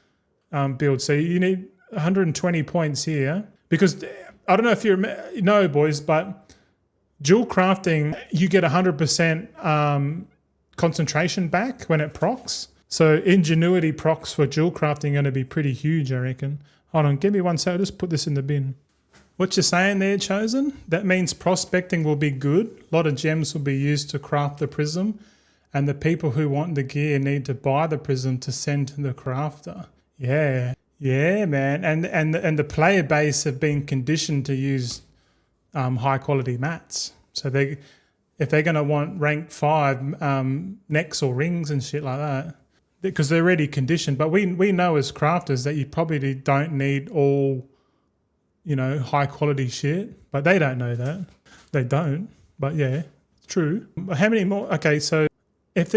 build. So you need 120 points here, because I don't know if you know, boys, but Jewelcrafting, you get 100% concentration back when it procs. So ingenuity procs for Jewelcrafting are going to be pretty huge, I reckon. Hold on, give me one second. I'll just put this in the bin. What you're saying there, Chosen, that means prospecting will be good. A lot of gems will be used to craft the prism, and the people who want the gear need to buy the prism to send to the crafter. Yeah, man. And the player base have been conditioned to use high quality mats. So if they're going to want rank 5 necks or rings and shit like that, because they're already conditioned. But we know as crafters that you probably don't need all, high quality shit. But they don't know that. They don't. But yeah, it's true. How many more? Okay, so if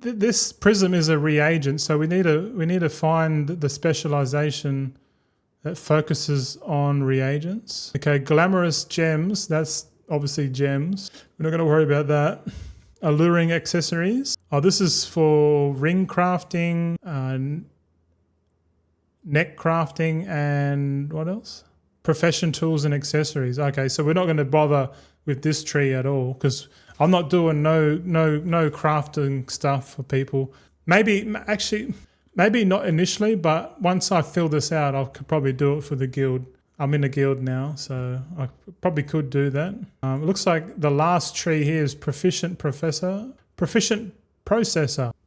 this prism is a reagent, so we need to find the specialization that focuses on reagents. Okay, glamorous gems. That's obviously gems. We're not going to worry about that. Alluring accessories. Oh, this is for ring crafting, neck crafting, and what else? Profession tools and accessories. Okay, so we're not going to bother with this tree at all, because I'm not doing no crafting stuff for people. Maybe not initially, but once I fill this out, I could probably do it for the guild. I'm in a guild now, so I probably could do that. It looks like the last tree here is proficient processor.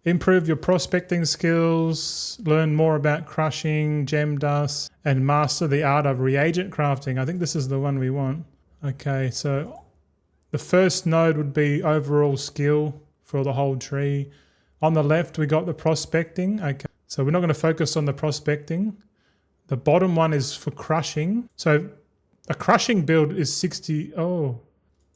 Improve your prospecting skills, learn more about crushing, gem dust, and master the art of reagent crafting. I think this is the one we want. Okay, so the first node would be overall skill for the whole tree. On the left, we got the prospecting. Okay, so we're not going to focus on the prospecting. The bottom one is for crushing. So a crushing build is 60. Oh,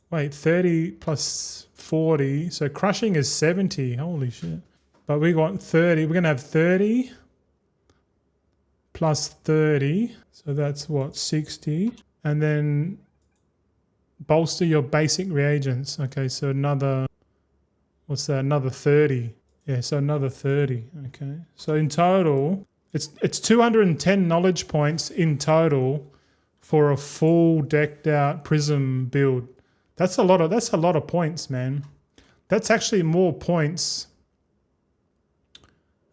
wait, 30 plus 40. So crushing is 70. Holy shit. But we want 30. We're going to have 30 plus 30. So that's what, 60. And then bolster your basic reagents. Okay, so another, what's that? Another 30. Yeah, so another 30. Okay. So in total, it's 210 knowledge points in total for a full decked out prism build. That's a lot of points, man. That's actually more points.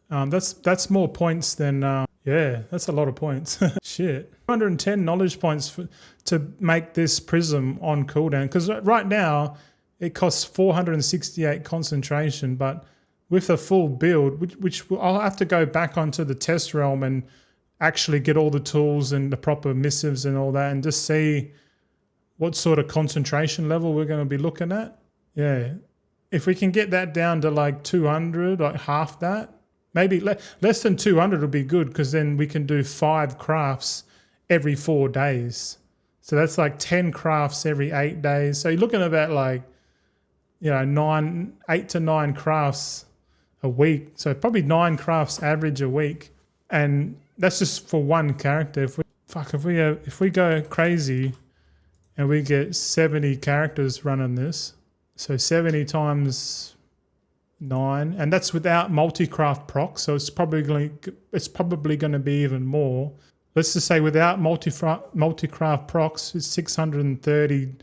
That's more points than yeah, that's a lot of points. Shit. 210 knowledge points to make this prism on cooldown, because right now it costs 468 concentration, but with a full build, which I'll have to go back onto the test realm and actually get all the tools and the proper missives and all that, and just see what sort of concentration level we're going to be looking at. Yeah. If we can get that down to like 200, like half that, maybe less than 200 would be good, because then we can do 5 crafts every 4 days. So that's like 10 crafts every 8 days. So you're looking at about like, 8 to 9 crafts a week. So probably 9 crafts average a week. And that's just for one character. If we go crazy and we get 70 characters running this, so 70 times 9, and that's without multi-craft procs, so it's probably going to be even more. Let's just say without multi-craft procs, it's 630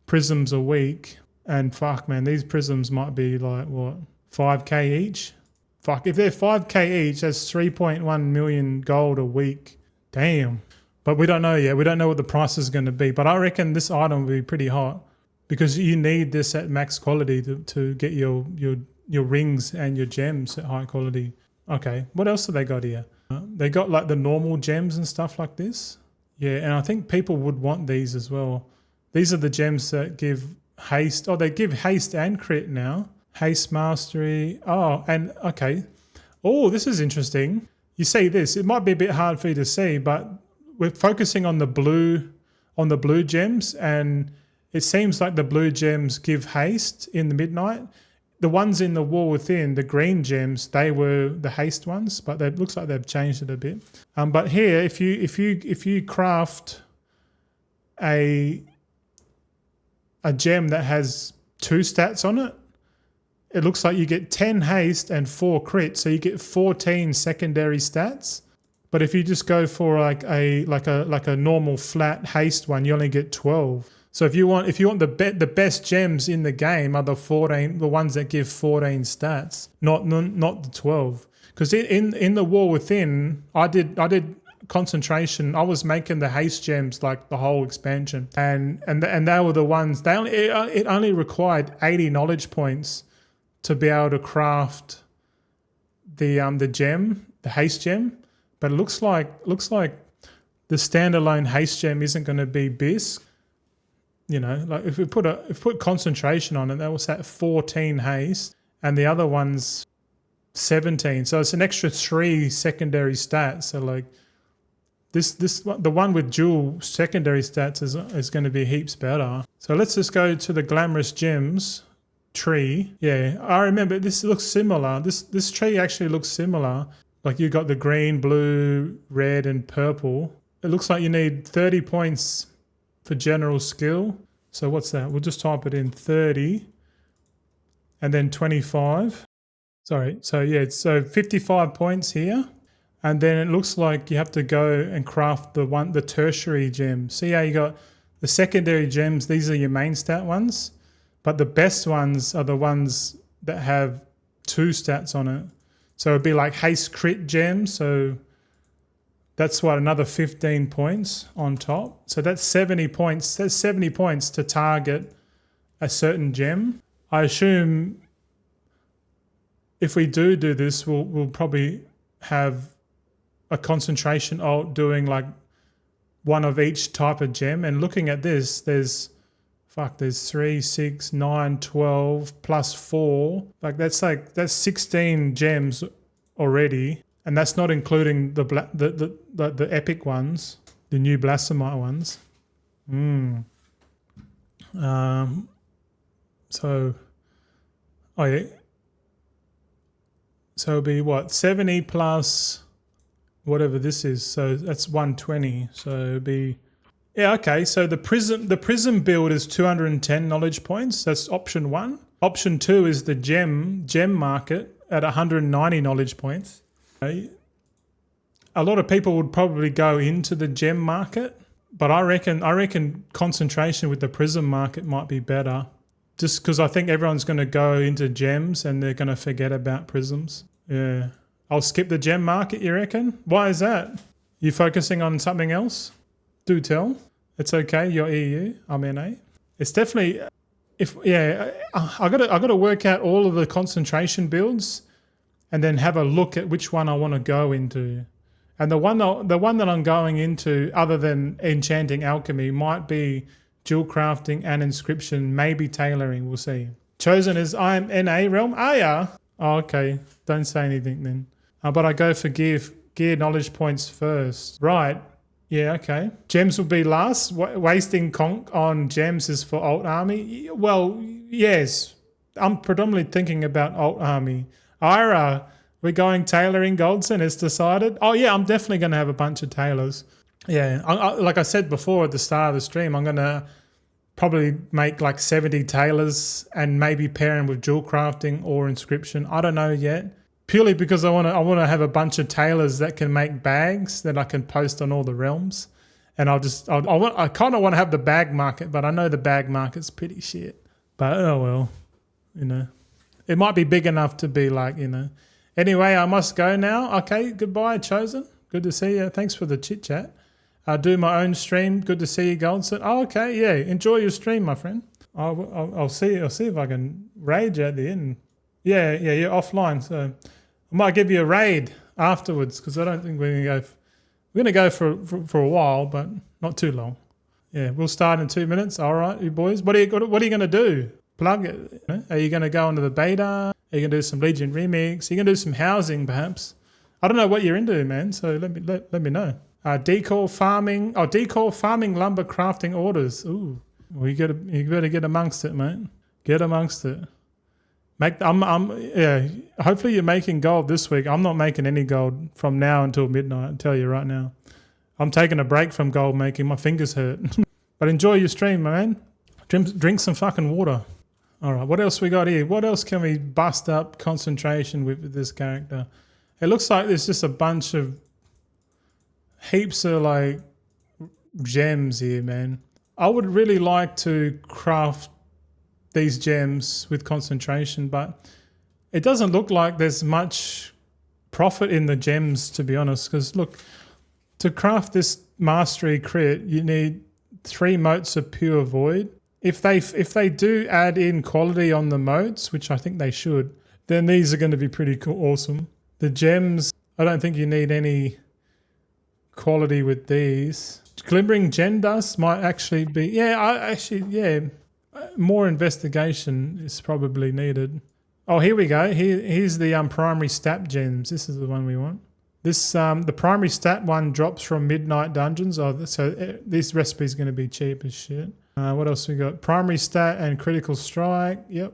prisms a week. And fuck, man, these prisms might be like, what, 5k each? Fuck, if they're 5k each, that's 3.1 million gold a week. Damn. But we don't know yet. We don't know what the price is going to be. But I reckon this item will be pretty hot, because you need this at max quality to get your rings and your gems at high quality. Okay, what else have they got here? They got like the normal gems and stuff like this. Yeah, and I think people would want these as well. These are the gems that give haste. Oh, they give haste and crit now. Haste mastery. Oh, and okay. Oh, this is interesting. You see this. It might be a bit hard for you to see, but we're focusing on the blue gems, and it seems like the blue gems give haste in the midnight. the ones in the wall within, the green gems, they were the haste ones, but it looks like they've changed it a bit. But here, if you craft a gem that has 2 stats on it, it looks like you get 10 haste and 4 crit, so you get 14 secondary stats. But if you just go for like a normal flat haste one, you only get 12. So if you want the best gems in the game are the ones that give 14 stats, not the 12. Because in the war within, I did concentration. I was making the haste gems like the whole expansion, and they were the ones. It only required 80 knowledge points to be able to craft the gem, the haste gem. But it looks like the standalone haste gem isn't going to be Bisque. You know, like if we put concentration on it, that was at 14 haste, and the other one's 17. So it's an extra 3 secondary stats. So like the one with dual secondary stats is going to be heaps better. So let's just go to the glamorous gems tree. Yeah, I remember this looks similar. This tree actually looks similar. Like you got the green, blue, red, and purple. It looks like you need 30 points for general skill. So what's that? We'll just type it in 30 and then 25. Sorry. So yeah, so 55 points here. And then it looks like you have to go and craft the tertiary gem. See how you got the secondary gems. These are your main stat ones, but the best ones are the ones that have 2 stats on it. So it'd be like haste crit gem. So that's what, another 15 points on top. So that's 70 points. That's 70 points to target a certain gem. I assume if we do this, we'll probably have a concentration alt doing like one of each type of gem. And looking at this, there's 3, 6, 9, 12 plus 4. That's 16 gems already, and that's not including the epic ones, the new blasphemite ones. So it'll be what, 70 plus whatever this is. So that's 120. So it'll be. Yeah, okay, so the prism build is 210 knowledge points. That's option 1. Option 2 is the gem market at 190 knowledge points. Okay. A lot of people would probably go into the gem market, but I reckon concentration with the prism market might be better. Just because I think everyone's going to go into gems and they're going to forget about prisms. Yeah. I'll skip the gem market, you reckon? Why is that? You focusing on something else? Do tell. It's okay. You're EU. I'm NA. It's definitely I got to work out all of the concentration builds, and then have a look at which one I want to go into. And the one that I'm going into, other than enchanting alchemy, might be Jewelcrafting and inscription, maybe tailoring. We'll see. Chosen is I'm NA realm. Ah, yeah. Oh, okay. Don't say anything then. But I go for gear knowledge points first. Right. Yeah, okay. Gems will be last. Wasting conch on gems is for alt army. Well, yes. I'm predominantly thinking about alt army. Ira, we're going tailoring Goldzen, it's decided. Oh yeah, I'm definitely going to have a bunch of tailors. Yeah, like I said before at the start of the stream, I'm going to probably make like 70 tailors and maybe pair them with Jewelcrafting or inscription. I don't know yet. Purely because I want to have a bunch of tailors that can make bags that I can post on all the realms, and I kind of want to have the bag market, but I know the bag market's pretty shit. But oh well, you know, it might be big enough to be like, you know. Anyway, I must go now. Okay, goodbye, Chosen. Good to see you. Thanks for the chit chat. I'll do my own stream. Good to see you, Goldzen. Oh, okay, yeah. Enjoy your stream, my friend. I'll see. I'll see if I can rage at the end. Yeah, you're offline, so I might give you a raid afterwards, because I don't think we're going to go for a while, but not too long. Yeah, we'll start in 2 minutes. All right, you boys. What are you going to do? Plug it. Are you going to go into the beta? Are you going to do some Legion remix? Are you going to do some housing, perhaps? I don't know what you're into, man. So let me know. Decor farming. Oh, decor farming lumber crafting orders. Ooh, well, you better get amongst it, mate. Get amongst it. Yeah. Hopefully you're making gold this week. I'm not making any gold from now until midnight. I'll tell you right now. I'm taking a break from gold making. My fingers hurt. But enjoy your stream, man. Drink some fucking water. All right. What else we got here? What else can we bust up concentration with this character? It looks like there's just a bunch of heaps of like gems here, man. I would really like to craft these gems with concentration, but it doesn't look like there's much profit in the gems, to be honest, because look, to craft this mastery crit, you need 3 motes of pure void. If they do add in quality on the motes, which I think they should, then these are going to be pretty cool, awesome. The gems, I don't think you need any quality with these. Glimmering gem dust might actually be, more investigation is probably needed. Oh, here we go. Here's the primary stat gems. This is the one we want. This the primary stat one drops from midnight dungeons. Oh, so this recipe is going to be cheap as shit. What else we got? Primary stat and critical strike. Yep.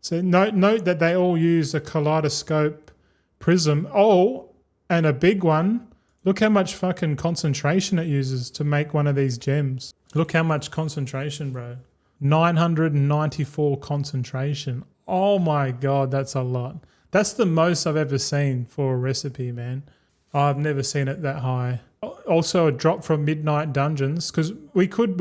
So note that they all use a kaleidoscope prism. Oh, and a big one. Look how much fucking concentration it uses to make one of these gems. Look how much concentration, bro. 994 concentration. Oh my God, that's a lot. That's the most I've ever seen for a recipe, man. I've never seen it that high. Also a drop from midnight dungeons, because we could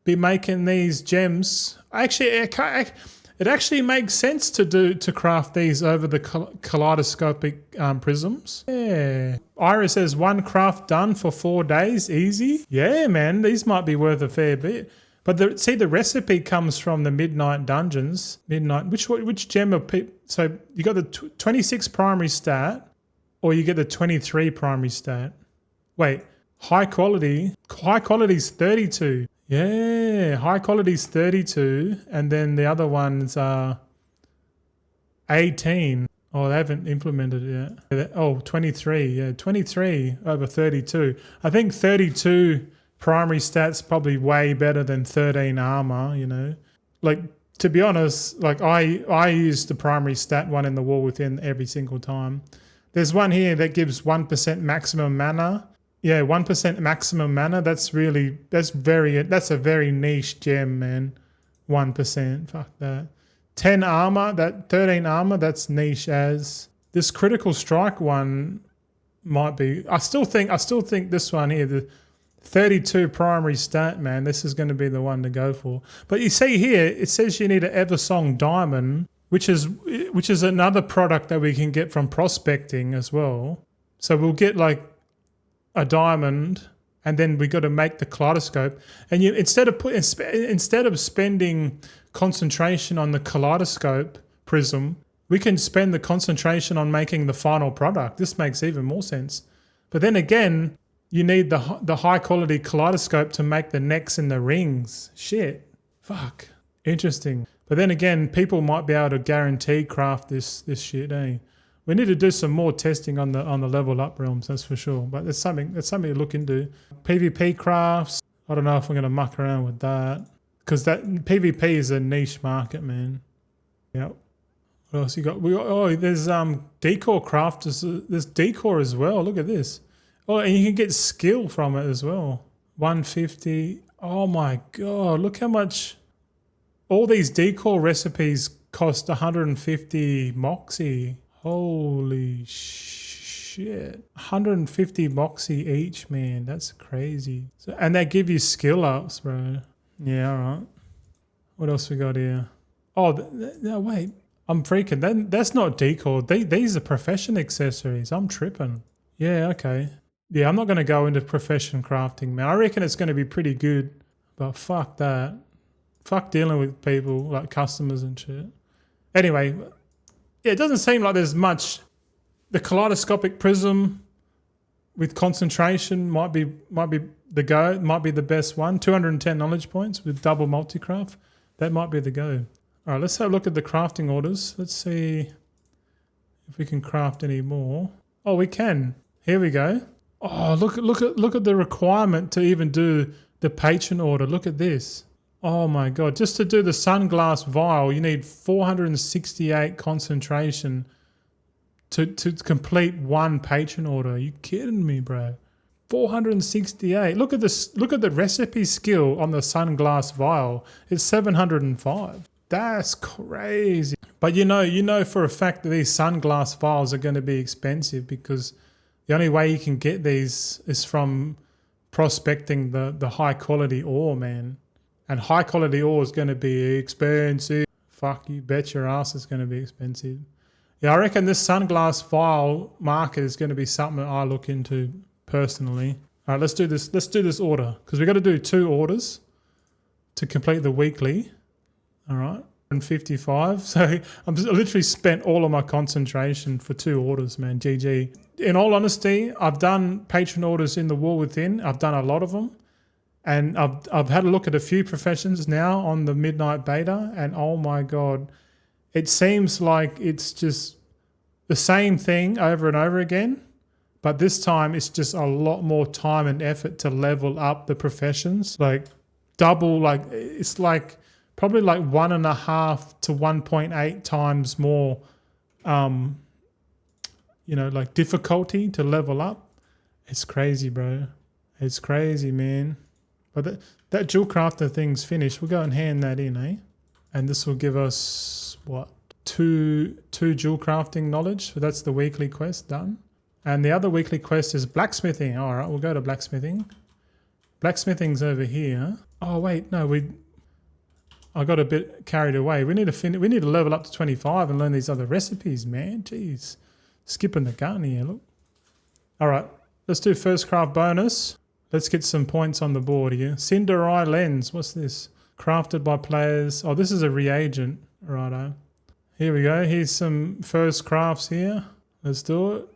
be making these gems. Actually, it actually makes sense to craft these over the kaleidoscopic prisms. Yeah. Iris says 1 craft done for 4 days, easy. Yeah, man, these might be worth a fair bit. But the recipe comes from the midnight dungeons. Which gem of so you got the 26 primary stat, or you get the 23 primary stat. Wait, high quality is 32. Yeah, high quality is 32, and then the other ones are 18. Oh, they haven't implemented it yet. Oh, 23. Yeah, 23 over 32. I think 32 primary stats probably way better than 13 armor, you know. Like, to be honest, like I use the primary stat one in the wall within every single time. There's one here that gives 1% maximum mana. Yeah, 1% maximum mana. That's a very niche gem, man. 1%. Fuck that. 10 armor, 13 armor, that's niche as. This critical strike one might be. I still think this one here, the 32 primary stat, man, this is going to be the one to go for. But you see here, it says you need an Eversong diamond, which is another product that we can get from prospecting as well. So we'll get like a diamond, and then we got to make the kaleidoscope. And you instead of spending concentration on the kaleidoscope prism, we can spend the concentration on making the final product. This makes even more sense. But then again, you need the high quality kaleidoscope to make the necks and the rings. Shit. Fuck. Interesting. But then again, people might be able to guarantee craft this shit, eh? We need to do some more testing on the level up realms, that's for sure. But that's something to look into. PvP crafts. I don't know if I'm gonna muck around with that, because that PvP is a niche market, man. Yep. What else you got? There's Decor crafters. There's Decor as well. Look at this. Oh, and you can get skill from it as well. 150. Oh my God! Look how much. All these Decor recipes cost 150 moxie. Holy shit. 150 moxie each, man. That's crazy. So, and they give you skill ups, bro. Yeah, all right. What else we got here? Oh, no, wait. I'm freaking. That's not Decor. These are profession accessories. I'm tripping. Yeah, okay. Yeah, I'm not going to go into profession crafting, man. I reckon it's going to be pretty good. But fuck that. Fuck dealing with people, like customers and shit. Anyway, yeah, it doesn't seem like there's much. The kaleidoscopic prism with concentration might be the go. Might be the best one. 210 knowledge points with double multi-craft. That might be the go. All right, let's have a look at the crafting orders. Let's see if we can craft any more. Oh, we can. Here we go. Oh, look at the requirement to even do the patron order. Look at this. Oh my god, just to do the sunglass vial, you need 468 concentration to complete one patron order. Are you kidding me, bro? 468. Look at this. Look at the recipe skill on the sunglass vial. It's 705. That's crazy. But you know for a fact that these sunglass vials are going to be expensive because the only way you can get these is from prospecting the high quality ore, man. And high quality ore is going to be expensive. Fuck, you bet your ass it's going to be expensive. Yeah, I reckon this sunglass vial market is going to be something that I look into personally. All right, let's do this. Let's do this order because we got to do 2 orders to complete the weekly. All right, and 55. So I'm just, I literally spent all of my concentration for 2 orders, man. GG. In all honesty, I've done patron orders in the War Within. I've done a lot of them. And I've had a look at a few professions now on the Midnight Beta, and oh my god, it seems like it's just the same thing over and over again, but this time it's just a lot more time and effort to level up the professions, like double, like it's like probably like 1.5 to 1.8 times more, you know, like difficulty to level up. It's crazy, bro. It's crazy, man. But that Jewelcrafter thing's finished. We'll go and hand that in, eh? And this will give us, what, 2 Jewelcrafting knowledge. So that's the weekly quest done. And the other weekly quest is blacksmithing. All right, we'll go to blacksmithing. Blacksmithing's over here. Oh, wait, no, I got a bit carried away. We need to level up to 25 and learn these other recipes, man. Jeez. Skipping the gun here, look. All right, let's do first craft bonus. Let's get some points on the board here. Cinder Eye Lens. What's this? Crafted by players. Oh, this is a reagent. Righto. Here we go. Here's some first crafts here. Let's do it.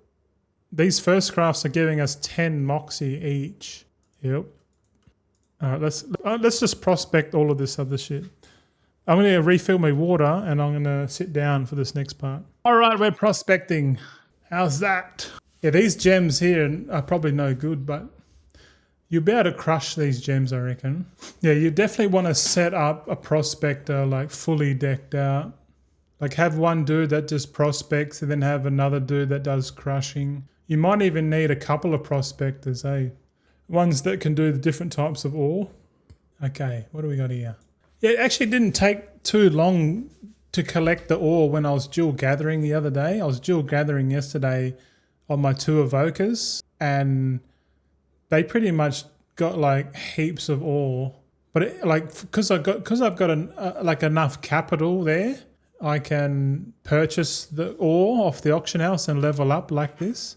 These first crafts are giving us 10 moxie each. Yep. All right, let's just prospect all of this other shit. I'm going to refill my water and I'm going to sit down for this next part. All right, we're prospecting. How's that? Yeah, these gems here are probably no good, but you'll be able to crush these gems, I reckon. Yeah, you definitely want to set up a prospector like fully decked out. Like have one dude that just prospects and then have another dude that does crushing. You might even need a couple of prospectors, eh? Ones that can do the different types of ore. Okay, what do we got here? Yeah, it actually didn't take too long to collect the ore when I was jewel gathering the other day. I was jewel gathering yesterday on my 2 evokers and they pretty much got like heaps of ore, but because I've got like enough capital there, I can purchase the ore off the auction house and level up like this.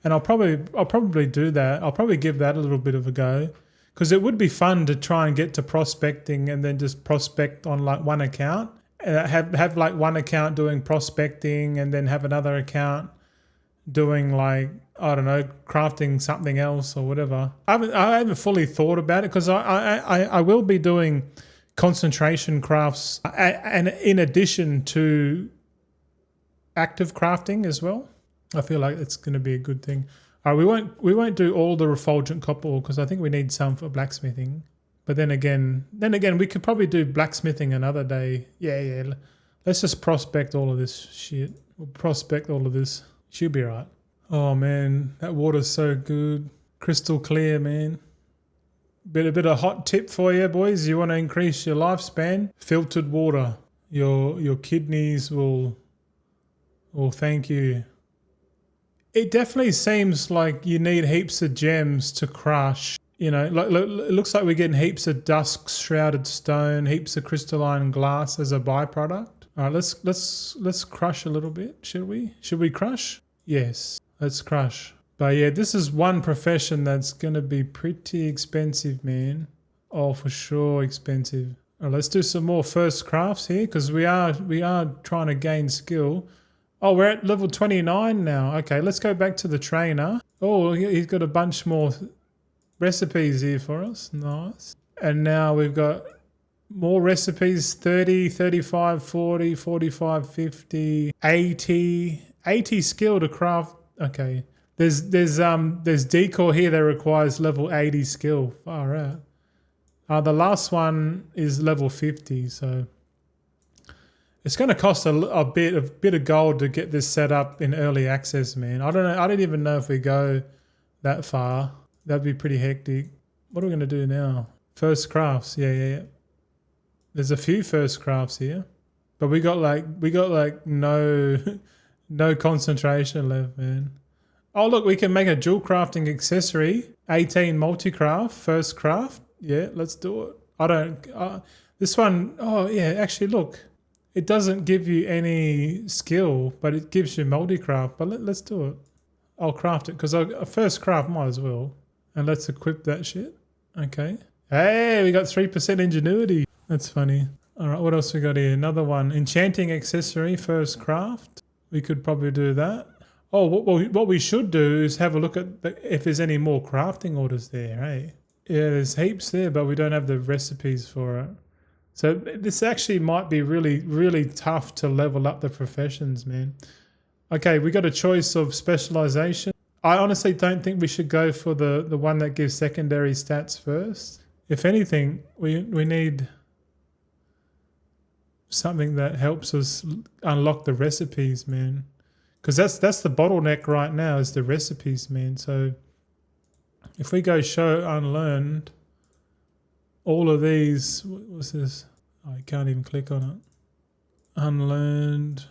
And I'll probably do that. I'll probably give that a little bit of a go because it would be fun to try and get to prospecting and then just prospect on like one account and have like one account doing prospecting and then have another account doing like, I don't know, crafting something else or whatever. I haven't fully thought about it because I will be doing concentration crafts and in addition to active crafting as well. I feel like it's going to be a good thing. All right, we won't do all the refulgent copper ore because I think we need some for blacksmithing. But then again, we could probably do blacksmithing another day. Yeah. Let's just prospect all of this shit. We'll prospect all of this. Should be right. Oh man, that water's so good. Crystal clear, man. A bit of hot tip for you, boys. You want to increase your lifespan? Filtered water. Your kidneys will thank you. It definitely seems like you need heaps of gems to crush. You know, it looks like we're getting heaps of dusk-shrouded stone, heaps of crystalline glass as a byproduct. All right, let's crush a little bit, should we? Should we crush? Yes, let's crush. But yeah, this is one profession that's going to be pretty expensive, man. Oh, for sure expensive. All right, let's do some more first crafts here because we are trying to gain skill. Oh, we're at level 29 now. Okay, let's go back to the trainer. Oh, he's got a bunch more recipes here for us. Nice. And now we've got more recipes, 30, 35, 40, 45, 50, 80. 80 skill to craft. Okay. There's decor here that requires level 80 skill. Far out. The last one is level 50, so it's going to cost a bit of gold to get this set up in early access, man. I don't know. I don't even know if we go that far. That'd be pretty hectic. What are we going to do now? First crafts. Yeah. There's a few first crafts here, but we got like no no concentration left, man. Oh look, we can make a jewel crafting accessory. 18 multi-craft, first craft. Yeah, let's do it. I don't. This one. Oh yeah, actually look. It doesn't give you any skill, but it gives you multi-craft. But let's do it. I'll craft it because a first craft might as well. And let's equip that shit. Okay. Hey, we got 3% ingenuity. That's funny. All right, what else we got here? Another one. Enchanting accessory, first craft. We could probably do that. Oh, what we should do is have a look at if there's any more crafting orders there, hey? Yeah, there's heaps there, but we don't have the recipes for it. So this actually might be really, really tough to level up the professions, man. Okay, we got a choice of specialization. I honestly don't think we should go for the one that gives secondary stats first. If anything, we need something that helps us unlock the recipes, man. Because that's the bottleneck right now is the recipes, man. So if we go show unlearned, all of these, what's this? Oh, you can't even click on it. Unlearned,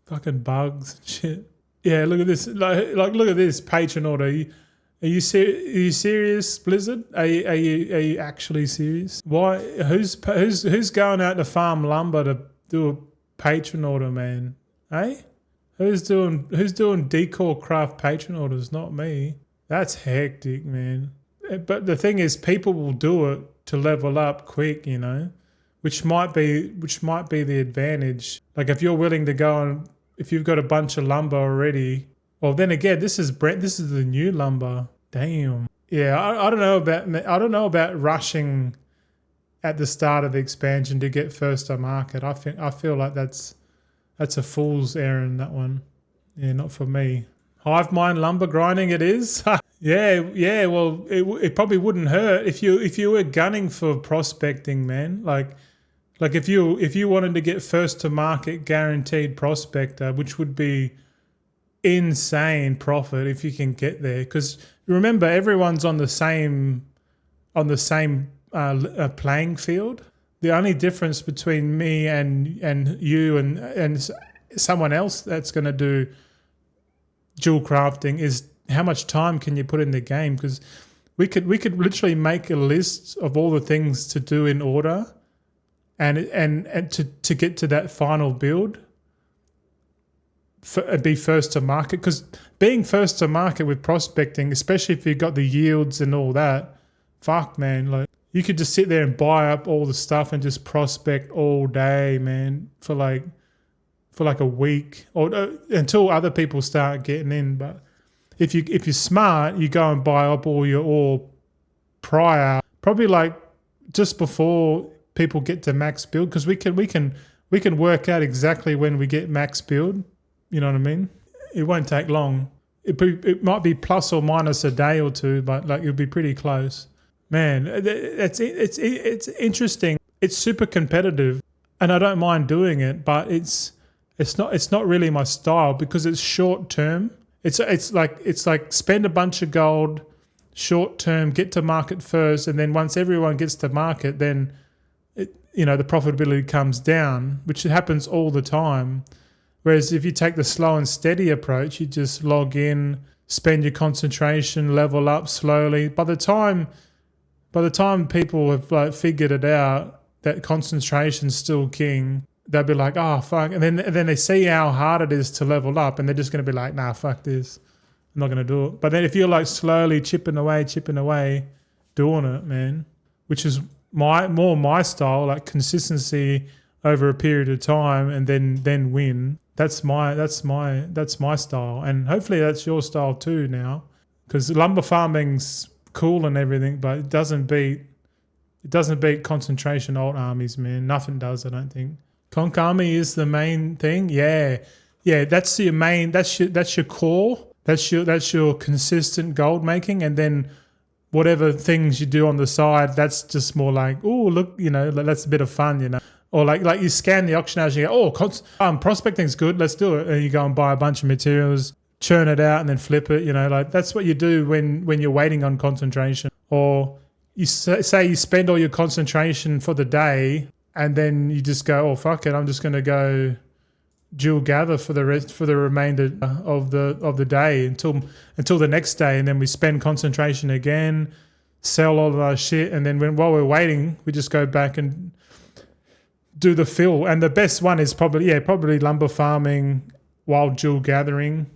fucking bugs and shit. Yeah, look at this. Like look at this patron order. Are you serious, Blizzard? Are you actually serious? Why? Who's going out to farm lumber to do a patron order, man? Hey, who's doing decor craft patron orders? Not me. That's hectic, man. But the thing is, people will do it to level up quick, you know, which might be the advantage. Like if you're willing to go and if you've got a bunch of lumber already, well, then again, this is the new lumber. Damn. Yeah, I don't know about rushing at the start of the expansion to get first to market. I feel like that's a fool's errand, that one. Yeah, not for me. Hive mind lumber grinding it is. yeah. Well, it probably wouldn't hurt if you were gunning for prospecting, man. Like if you wanted to get first to market guaranteed prospector, which would be insane profit if you can get there. Because remember, everyone's on the same playing field. The only difference between me and you and someone else that's going to do jewel crafting is how much time can you put in the game. Because we could literally make a list of all the things to do in order and to get to that final build, be first to market. Because being first to market with prospecting, especially if you've got the yields and all that, fuck, man, like you could just sit there and buy up all the stuff and just prospect all day, man, for like a week or until other people start getting in. But if you're smart, you go and buy up all your ore prior, probably like just before people get to max build, because we can work out exactly when we get max build. You know what I mean? It won't take long. It might be plus or minus a day or two, but like it'll be pretty close. Man, it's interesting. It's super competitive, and I don't mind doing it, but it's not really my style because it's short term. It's like spend a bunch of gold, short term, get to market first, and then once everyone gets to market, then the profitability comes down, which happens all the time. Whereas if you take the slow and steady approach, you just log in, spend your concentration, level up slowly. By the time people have like figured it out that concentration's still king, they'll be like, oh fuck, and then they see how hard it is to level up, and they're just going to be like, nah, fuck this, I'm not going to do it. But then if you're like slowly chipping away, doing it, man, which is more my style, like consistency over a period of time, and then win. That's my style, and hopefully that's your style too now, because lumber farming's cool and everything, but it doesn't beat concentration alt armies, man. Nothing does, I don't think. Conk army is the main thing. Yeah, that's your main. That's your core. That's your consistent gold making, and then whatever things you do on the side, that's just more like, oh, look, you know, that's a bit of fun, you know. Or like you scan the auction house, you go, oh, prospecting's good, let's do it. And you go and buy a bunch of materials, churn it out and then flip it, you know, like that's what you do when you're waiting on concentration. Or you say you spend all your concentration for the day and then you just go, oh, fuck it, I'm just going to go jewel gather for the remainder of the day until the next day, and then we spend concentration again, sell all of our shit, and then while we're waiting, we just go back and do the fill. And the best one is probably lumber farming while jewel gathering.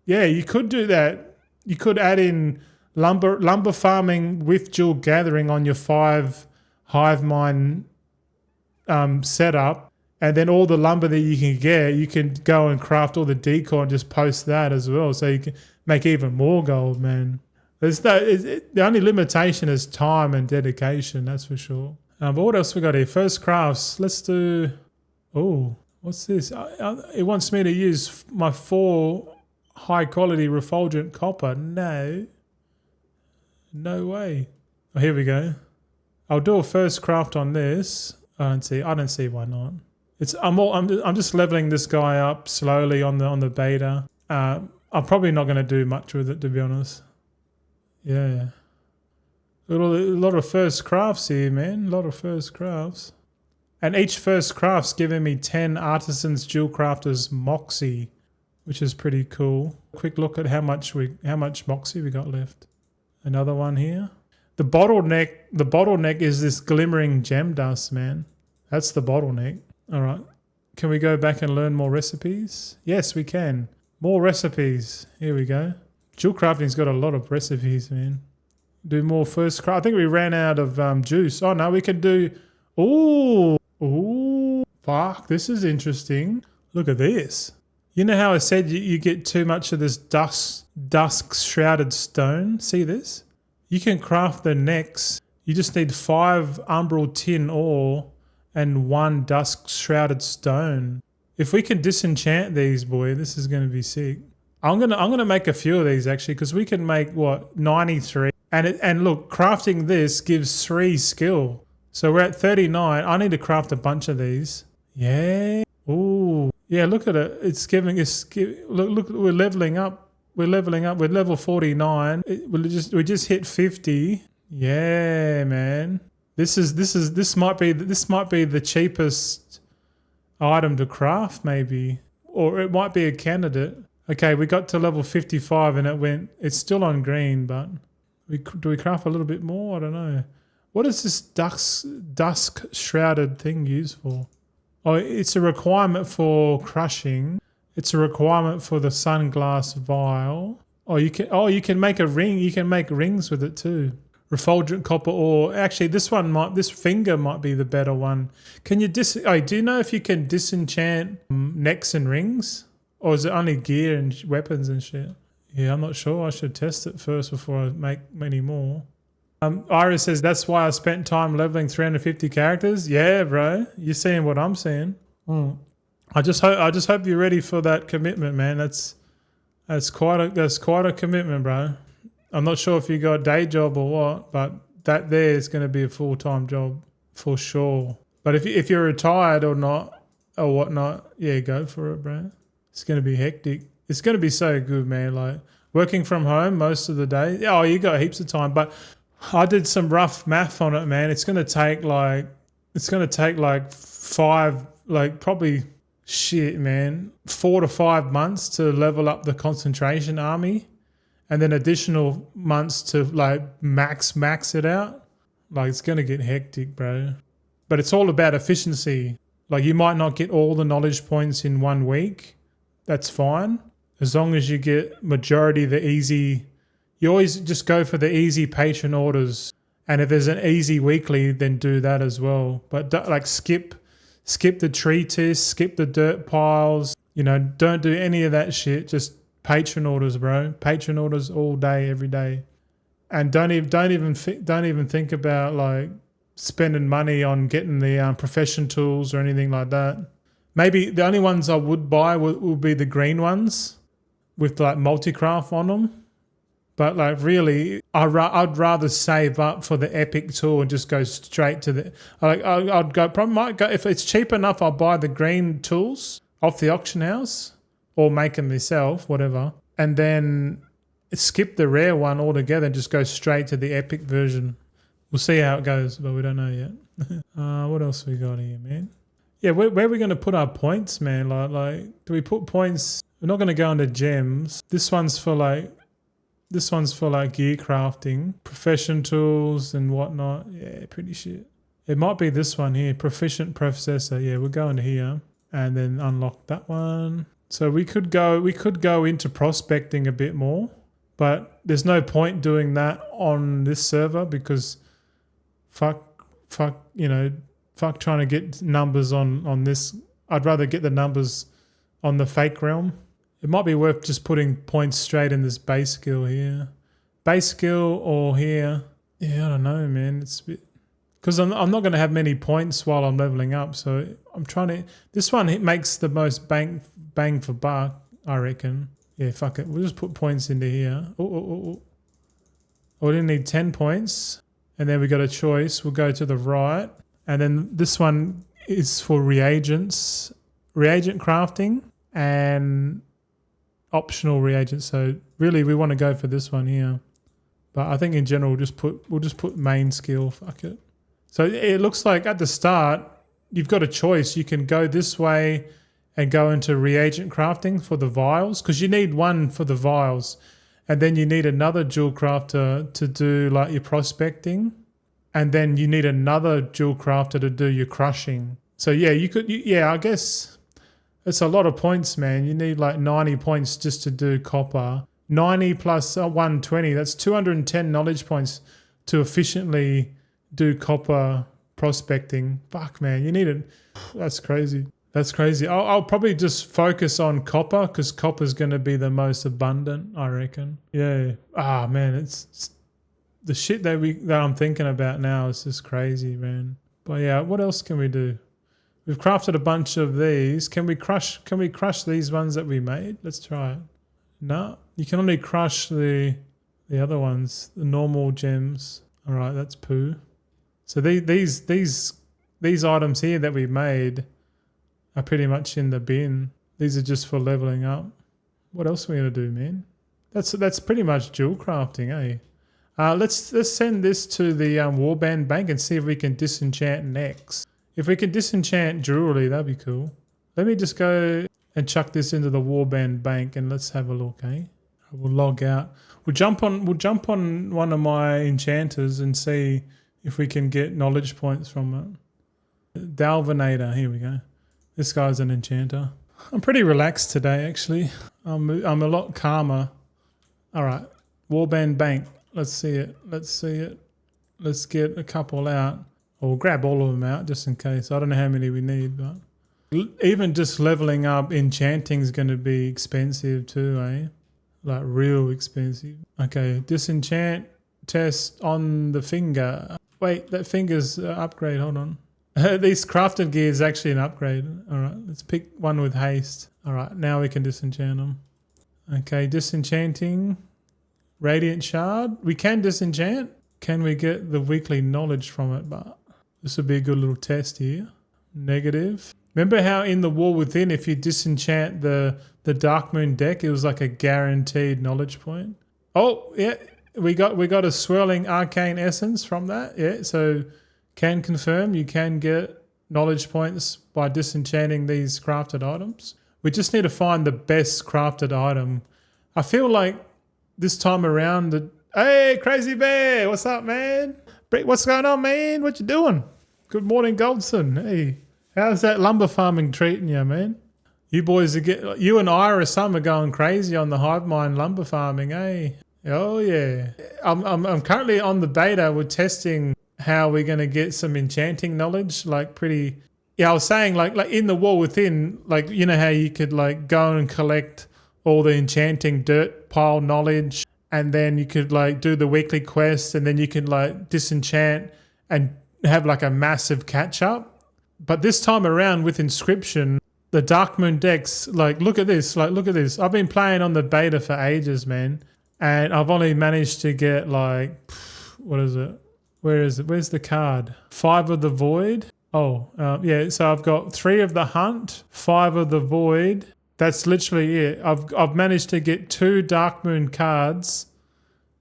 Yeah, you could do that. You could add in lumber farming with jewel gathering on your 5 hive mind setup. And then all the lumber that you can get, you can go and craft all the decor and just post that as well. So you can make even more gold, man. The only limitation is time and dedication, that's for sure. But what else we got here? First crafts. Let's do... Oh, what's this? It wants me to use my 4 high-quality refulgent copper. No. No way. Oh, here we go. I'll do a first craft on this. I don't see why not. I'm just leveling this guy up slowly on the beta. I'm probably not going to do much with it, to be honest. Yeah. A lot of first crafts here, man. A lot of first crafts. And each first craft's giving me 10 Artisans Jewelcrafters Moxie, which is pretty cool. Quick look at how much Moxie we got left. Another one here. The bottleneck is this glimmering gem dust, man. That's the bottleneck. All right. Can we go back and learn more recipes? Yes, we can. More recipes. Here we go. Jewelcrafting's got a lot of recipes, man. Do more first craft. I think we ran out of juice. Oh, no, we could do... Ooh. Fuck, this is interesting. Look at this. You know how I said you get too much of this dusk-shrouded stone? See this? You can craft the necks. You just need 5 umbral tin ore and 1 dusk-shrouded stone. If we can disenchant these, boy, this is going to be sick. I'm gonna make a few of these actually, because we can make 93. And look, crafting this gives 3 skill. So we're at 39. I need to craft a bunch of these. Yeah. Ooh. Yeah. Look at it. It's giving us. Look. We're leveling up. We're leveling up. We're level 49. We just hit 50. Yeah, man. This might be the cheapest item to craft, maybe, or it might be a candidate. Okay, we got to level 55 and it's still on green, but do we craft a little bit more? I don't know. What is this dusk shrouded thing used for? Oh, it's a requirement for crushing. It's a requirement for the sunglass vial. Oh, you can make a ring. You can make rings with it too. Refulgent copper ore. Actually, this finger might be the better one. Can you do you know if you can disenchant necks and rings? Or is it only gear and weapons and shit? Yeah, I'm not sure. I should test it first before I make many more. Iris says, that's why I spent time leveling 350 characters. Yeah, bro. You're seeing what I'm seeing. I just hope you're ready for that commitment, man. That's quite a commitment, bro. I'm not sure if you got a day job or what, but that there is going to be a full-time job for sure. But if you're retired or not or whatnot, yeah, go for it, bro. It's going to be hectic. It's going to be so good, man. Like working from home most of the day. Oh, you got heaps of time. But I did some rough math on it, man. It's going to take like 4 to 5 months to level up the concentration army, and then additional months to like max it out. Like it's going to get hectic, bro. But it's all about efficiency. Like you might not get all the knowledge points in 1 week. That's fine. As long as you get majority the easy, you always just go for the easy patron orders. And if there's an easy weekly, then do that as well. But like skip the tree test, skip the dirt piles. You know, don't do any of that shit. Just patron orders, bro. Patron orders all day, every day. And don't even think about like spending money on getting the profession tools or anything like that. Maybe the only ones I would buy would be the green ones with like multi-craft on them. But like really, I'd rather save up for the epic tool and just go straight to the. I'd go. Probably might go if it's cheap enough. I'll buy the green tools off the auction house or make them myself, whatever, and then skip the rare one altogether and just go straight to the epic version. We'll see how it goes, but we don't know yet. What else we got here, man? Yeah, where are we going to put our points, man? Like, do we put points? We're not going to go into gems. This one's for like gear crafting, profession tools and whatnot. Yeah, pretty shit. It might be this one here, proficient processor. Yeah, we're going to here and then unlock that one. So we could go into prospecting a bit more, but there's no point doing that on this server because fuck, trying to get numbers on this. I'd rather get the numbers on the fake realm. It might be worth just putting points straight in this base skill here. Base skill or here. Yeah, I don't know, man. It's a bit... Because I'm not going to have many points while I'm leveling up. So I'm trying to... This one it makes the most bang for buck, I reckon. Yeah, fuck it. We'll just put points into here. Oh, we didn't need 10 points. And then we got a choice. We'll go to the right. And then this one is for reagents. Reagent crafting and optional reagents. So really we want to go for this one here. But I think in general we'll just put main skill. Fuck it. So it looks like at the start you've got a choice. You can go this way and go into reagent crafting for the vials because you need one for the vials. And then you need another jewel crafter to do like your prospecting. And then you need another jewel crafter to do your crushing. So yeah, I guess it's a lot of points, man. You need like 90 points just to do copper. 90 plus 120, that's 210 knowledge points to efficiently do copper prospecting. Fuck, man, you need it. That's crazy. That's crazy. I'll probably just focus on copper because copper's going to be the most abundant, I reckon. Yeah. Ah, man, it's the shit that I'm thinking about now is just crazy, man. But yeah, what else can we do? We've crafted a bunch of these. Can we crush these ones that we made? Let's try it. No, you can only crush the other ones, the normal gems. All right, that's poo. So these items here that we made are pretty much in the bin. These are just for leveling up. What else are we gonna do, man? That's pretty much jewel crafting, eh? Let's send this to the warband bank and see if we can disenchant next. If we can disenchant jewelry, that'd be cool. Let me just go and chuck this into the warband bank and let's have a look, eh? We'll log out. We'll jump on one of my enchanters and see if we can get knowledge points from it. Dalvinator, here we go. This guy's an enchanter. I'm pretty relaxed today, actually. I'm a lot calmer. All right, warband bank. Let's see it. Let's get a couple out. Or we'll grab all of them out just in case. I don't know how many we need, but even just leveling up enchanting is going to be expensive too, eh? Like real expensive. Okay, disenchant test on the finger. Wait, that finger's upgrade. Hold on. These crafted gear is actually an upgrade. All right, let's pick one with haste. All right, now we can disenchant them. Okay, disenchanting. Radiant shard. We can disenchant. Can we get the weekly knowledge from it? But this would be a good little test here. Negative. Remember how in the War Within, if you disenchant the Darkmoon deck, it was like a guaranteed knowledge point. Oh yeah, we got a swirling arcane essence from that. Yeah, so can confirm you can get knowledge points by disenchanting these crafted items. We just need to find the best crafted item. I feel like this time around, hey, Crazy Bear, what's up, man? What's going on, man? What you doing? Good morning, Goldzen. Hey, how's that lumber farming treating you, man? You boys you and Ira some are going crazy on the hive mind lumber farming, hey? Oh yeah. I'm currently on the beta. We're testing how we're gonna get some enchanting knowledge, like pretty. Yeah, I was saying like in the War Within, like you know how you could like go and collect all the enchanting dirt pile knowledge, and then you could like do the weekly quests, and then you could like disenchant and have like a massive catch up. But this time around with Inscription, the Darkmoon decks, like look at this. I've been playing on the beta for ages, man. And I've only managed to get like, what is it? Where is it? Where's the card? 5 of the void. Oh, yeah. So I've got 3 of the hunt, 5 of the void. That's literally it. I've managed to get 2 Darkmoon cards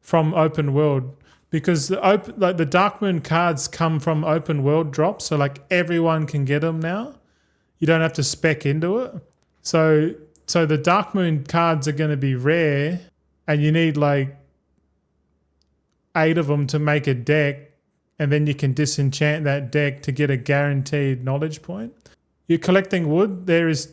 from open world, because the Darkmoon cards come from open world drops. So like everyone can get them now. You don't have to spec into it. So the Darkmoon cards are going to be rare, and you need like 8 of them to make a deck, and then you can disenchant that deck to get a guaranteed knowledge point. You're collecting wood. There is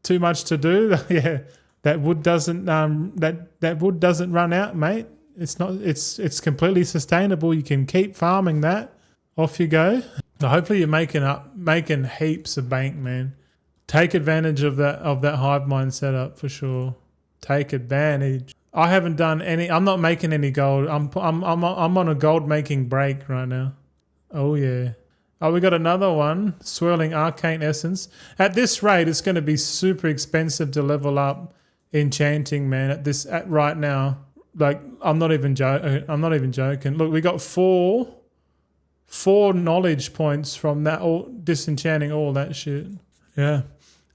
too much to do. Yeah, that wood doesn't that wood doesn't run out, mate. It's not. It's completely sustainable. You can keep farming that. Off you go. Now, hopefully you're making heaps of bank, man. Take advantage of that hive mind setup for sure. Take advantage. I haven't done any. I'm not making any gold. I'm on a gold making break right now. Oh yeah. Oh, we got another one. Swirling arcane essence. At this rate, it's going to be super expensive to level up enchanting, man. At right now, like I'm not even joking. Look, we got four knowledge points from that. All disenchanting all that shit. Yeah.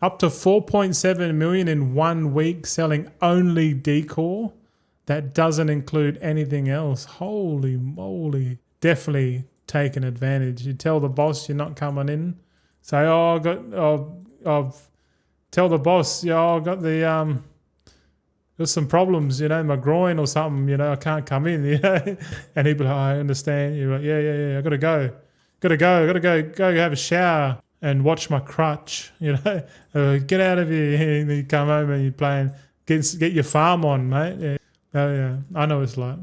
Up to 4.7 million in 1 week selling only Decor. That doesn't include anything else. Holy moly. Definitely taking advantage. You tell the boss you're not coming in. Say, tell the boss, I got the, there's some problems, my groin or something, I can't come in, And he'd be like, I understand. You're like, yeah, I gotta go. Go have a shower and watch my crutch, get out of here. And you come home and you're playing, get your farm on, mate. Yeah. Oh yeah, I know what it's like.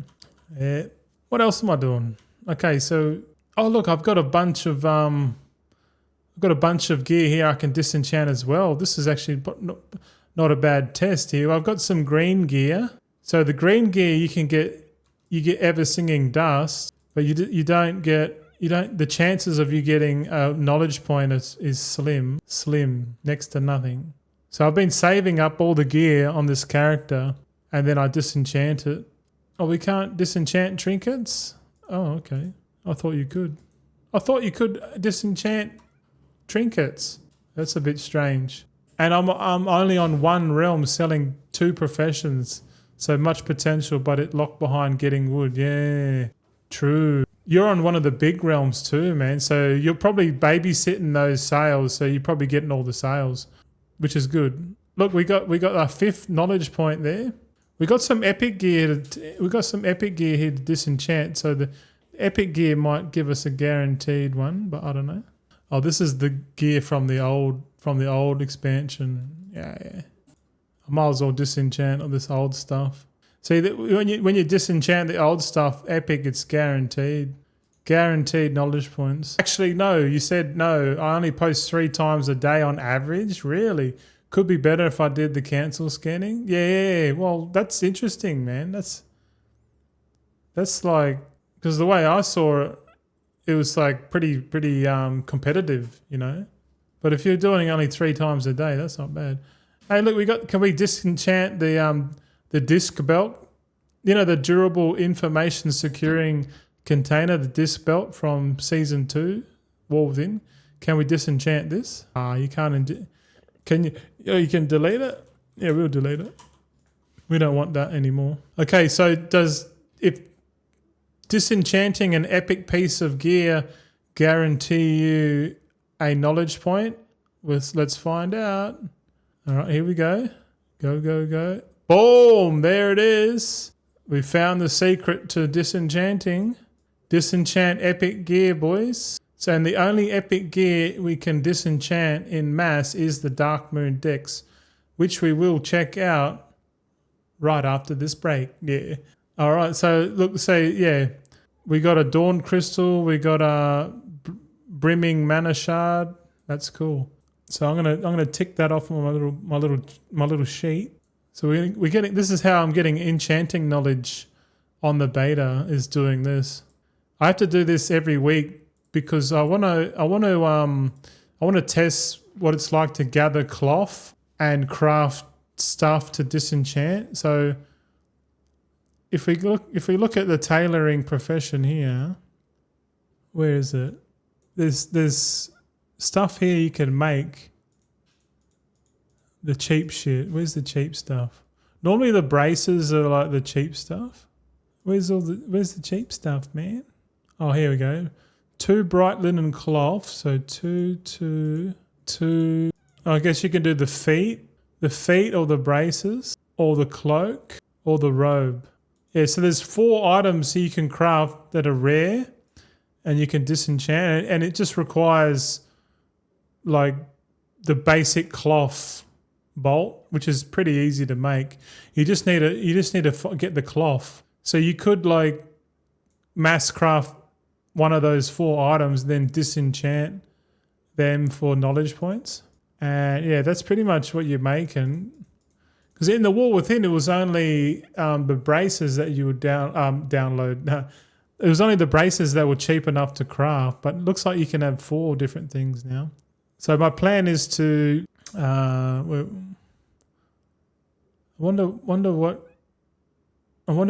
Yeah. What else am I doing? Okay, so look, I've got a bunch of gear here I can disenchant as well. This is actually not a bad test here. I've got some green gear. So the green gear you get ever singing dust, but you don't. The chances of you getting a knowledge point is slim, next to nothing. So I've been saving up all the gear on this character, and then I disenchant it. Oh, we can't disenchant trinkets? Oh, okay. I thought you could. I thought you could disenchant trinkets. That's a bit strange. And I'm only on 1 realm selling 2 professions. So much potential, but it locked behind getting wood. Yeah, true. You're on one of the big realms too, man. So you're probably babysitting those sales. So you're probably getting all the sales, which is good. Look, we got our 5th knowledge point there. We got some epic gear. We got some epic gear here to disenchant. So the epic gear might give us a guaranteed one, but I don't know. Oh, this is the gear from the old expansion. Yeah. I might as well disenchant all this old stuff. See, when you disenchant the old stuff, epic, it's guaranteed. Guaranteed knowledge points. Actually, no, you said no. I only post 3 times a day on average. Really? Could be better if I did the cancel scanning. Yeah. Well, that's interesting, man. That's like, because the way I saw it, it was like pretty competitive, But if you're doing only 3 times a day, that's not bad. Hey, look, can we disenchant the disc belt? The durable information securing container, the disc belt from season 2, Wolves In. Can we disenchant this? You can't. Can you? You can delete it. Yeah, we'll delete it. We don't want that anymore. Okay, so if disenchanting an epic piece of gear guarantee you a knowledge point? Let's find out. All right, here we go. Go. Boom, there it is. We found the secret to disenchanting. Disenchant epic gear, boys. So, and the only epic gear we can disenchant in mass is the Darkmoon decks, which we will check out right after this break. Yeah. All right, so look, we got a Dawn Crystal, we got a Brimming Mana Shard. That's cool. So I'm gonna tick that off on my little sheet. So we're getting. This is how I'm getting enchanting knowledge on the beta, is doing this. I have to do this every week because I want to test what it's like to gather cloth and craft stuff to disenchant. So if we look at the tailoring profession here, where is it? There's stuff here you can make. The cheap shit. Where's the cheap stuff? Normally the braces are like the cheap stuff. Where's the cheap stuff, man? Oh, here we go. 2 bright linen cloth. So 2. I guess you can do the feet or the braces or the cloak or the robe. Yeah, so there's 4 items you can craft that are rare and you can disenchant it, and it just requires like the basic cloth bolt, which is pretty easy to make. You just need to get the cloth. So you could like mass craft one of those 4 items, then disenchant them for knowledge points. And yeah, that's pretty much what you're making. Because in the War Within, it was only the braces that you would download. No, it was only the braces that were cheap enough to craft. But it looks like you can have 4 different things now. So my plan is to I wonder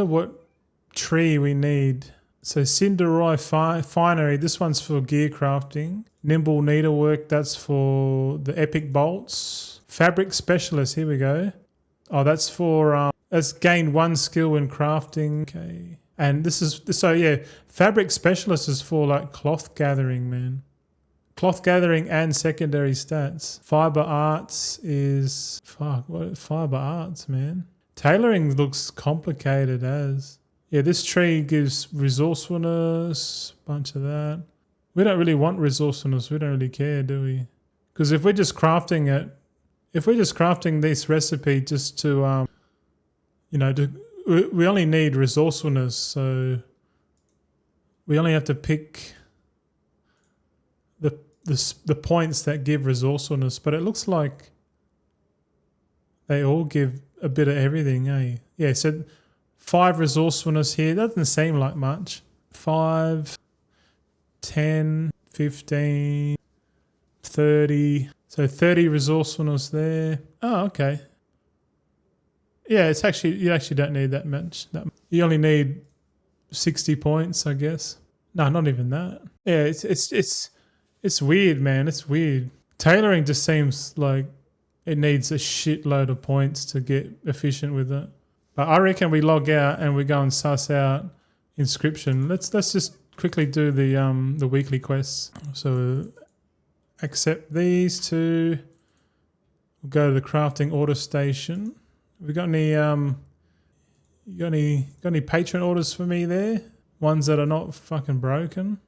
what tree we need. So Cinderoy Finery, this one's for gear crafting. Nimble Needlework, that's for the epic bolts. Fabric Specialist, here we go. Oh, that's for, that's gain 1 skill in crafting. Okay. And this is, so yeah, Fabric Specialist is for like cloth gathering, man. Cloth gathering and secondary stats. Fiber Arts is, fuck, what, Fiber Arts, man. Tailoring looks complicated as. Yeah, this tree gives resourcefulness, bunch of that. We don't really want resourcefulness. We don't really care, do we? Because if we're just crafting it, if we're just crafting this recipe just to, we only need resourcefulness. So we only have to pick the points that give resourcefulness. But it looks like they all give a bit of everything, eh? Yeah, so 5 resourcefulness here. Doesn't seem like much. 5, 10, 15, 30. So 30 resourcefulness there. Oh, okay. Yeah, it's actually, you actually don't need that much. You only need 60 points, I guess. No, not even that. Yeah, it's weird, man. It's weird. Tailoring just seems like it needs a shitload of points to get efficient with it. But I reckon we log out and we go and suss out Inscription. Let's just quickly do the weekly quests. So accept these 2. We'll go to the crafting order station. We got any you got any patron orders for me there? Ones that are not fucking broken.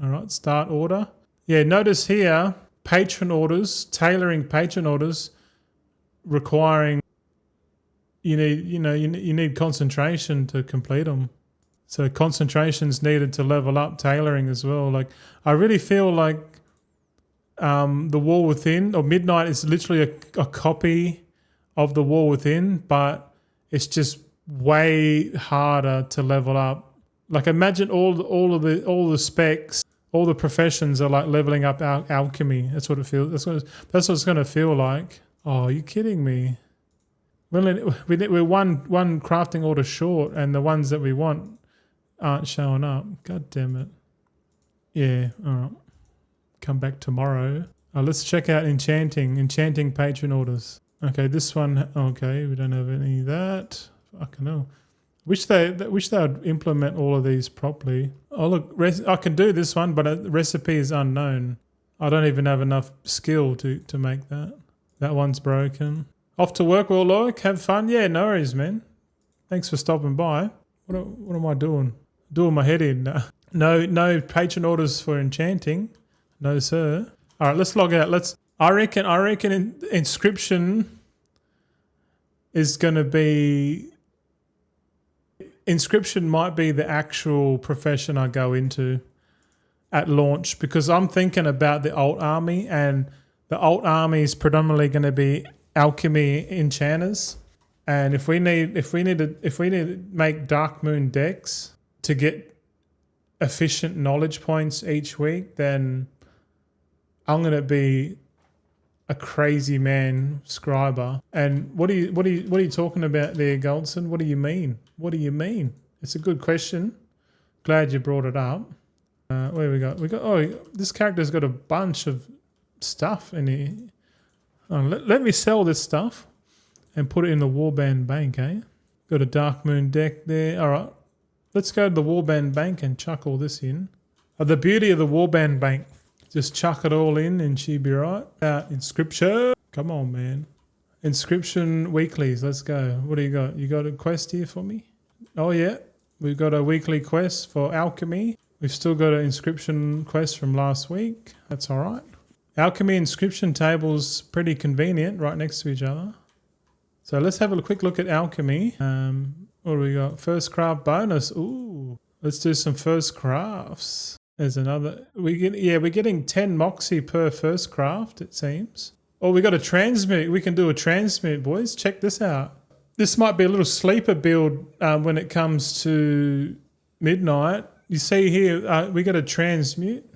All right, start order. Yeah, notice here patron orders, tailoring patron orders requiring you need concentration to complete them. So concentration's needed to level up tailoring as well. Like I really feel like the War Within or Midnight is literally a copy of the War Within, but it's just way harder to level up. Like imagine all the specs, all the professions are like leveling up alchemy. That's what it feels. That's what it's going to feel like. Oh, are you kidding me? We're one crafting order short, and the ones that we want aren't showing up. God damn it. Yeah, all right. Come back tomorrow. Let's check out enchanting patron orders. Okay, this one. Okay, we don't have any of that. Fucking hell. Wish they would implement all of these properly. Oh look, I can do this one, but the recipe is unknown. I don't even have enough skill to make that. That one's broken. Off to work, Warlock. Have fun. Yeah, no worries, man. Thanks for stopping by. What am I doing? Doing my head in. No patron orders for enchanting. No, sir. All right, let's log out. I reckon Inscription is going to be... Inscription might be the actual profession I go into at launch, because I'm thinking about the alt army, and the alt army is predominantly going to be alchemy enchanters. And if we need to make Darkmoon decks to get efficient knowledge points each week, then I'm going to be a crazy man scriber. And what are you talking about there, Goldzen? What do you mean? What do you mean? It's a good question. Glad you brought it up. Where we got? Oh, this character's got a bunch of stuff in here. Oh, let me sell this stuff and put it in the Warband Bank, eh? Got a Darkmoon deck there. All right. Let's go to the Warband Bank and chuck all this in. The beauty of the Warband Bank, just chuck it all in and she'd be right. Inscription. Come on, man. Inscription weeklies. Let's go. What do you got? You got a quest here for me? Oh, yeah. We've got a weekly quest for Alchemy. We've still got an inscription quest from last week. That's all right. Alchemy inscription tables pretty convenient right next to each other. So let's have a quick look at Alchemy. What do we got? First craft bonus. Ooh, let's do some first crafts. There's another. We're getting 10 moxie per first craft, it seems. Oh, we got a transmute. We can do a transmute, boys. Check this out. This might be a little sleeper build when it comes to midnight. You see here, we got a transmute.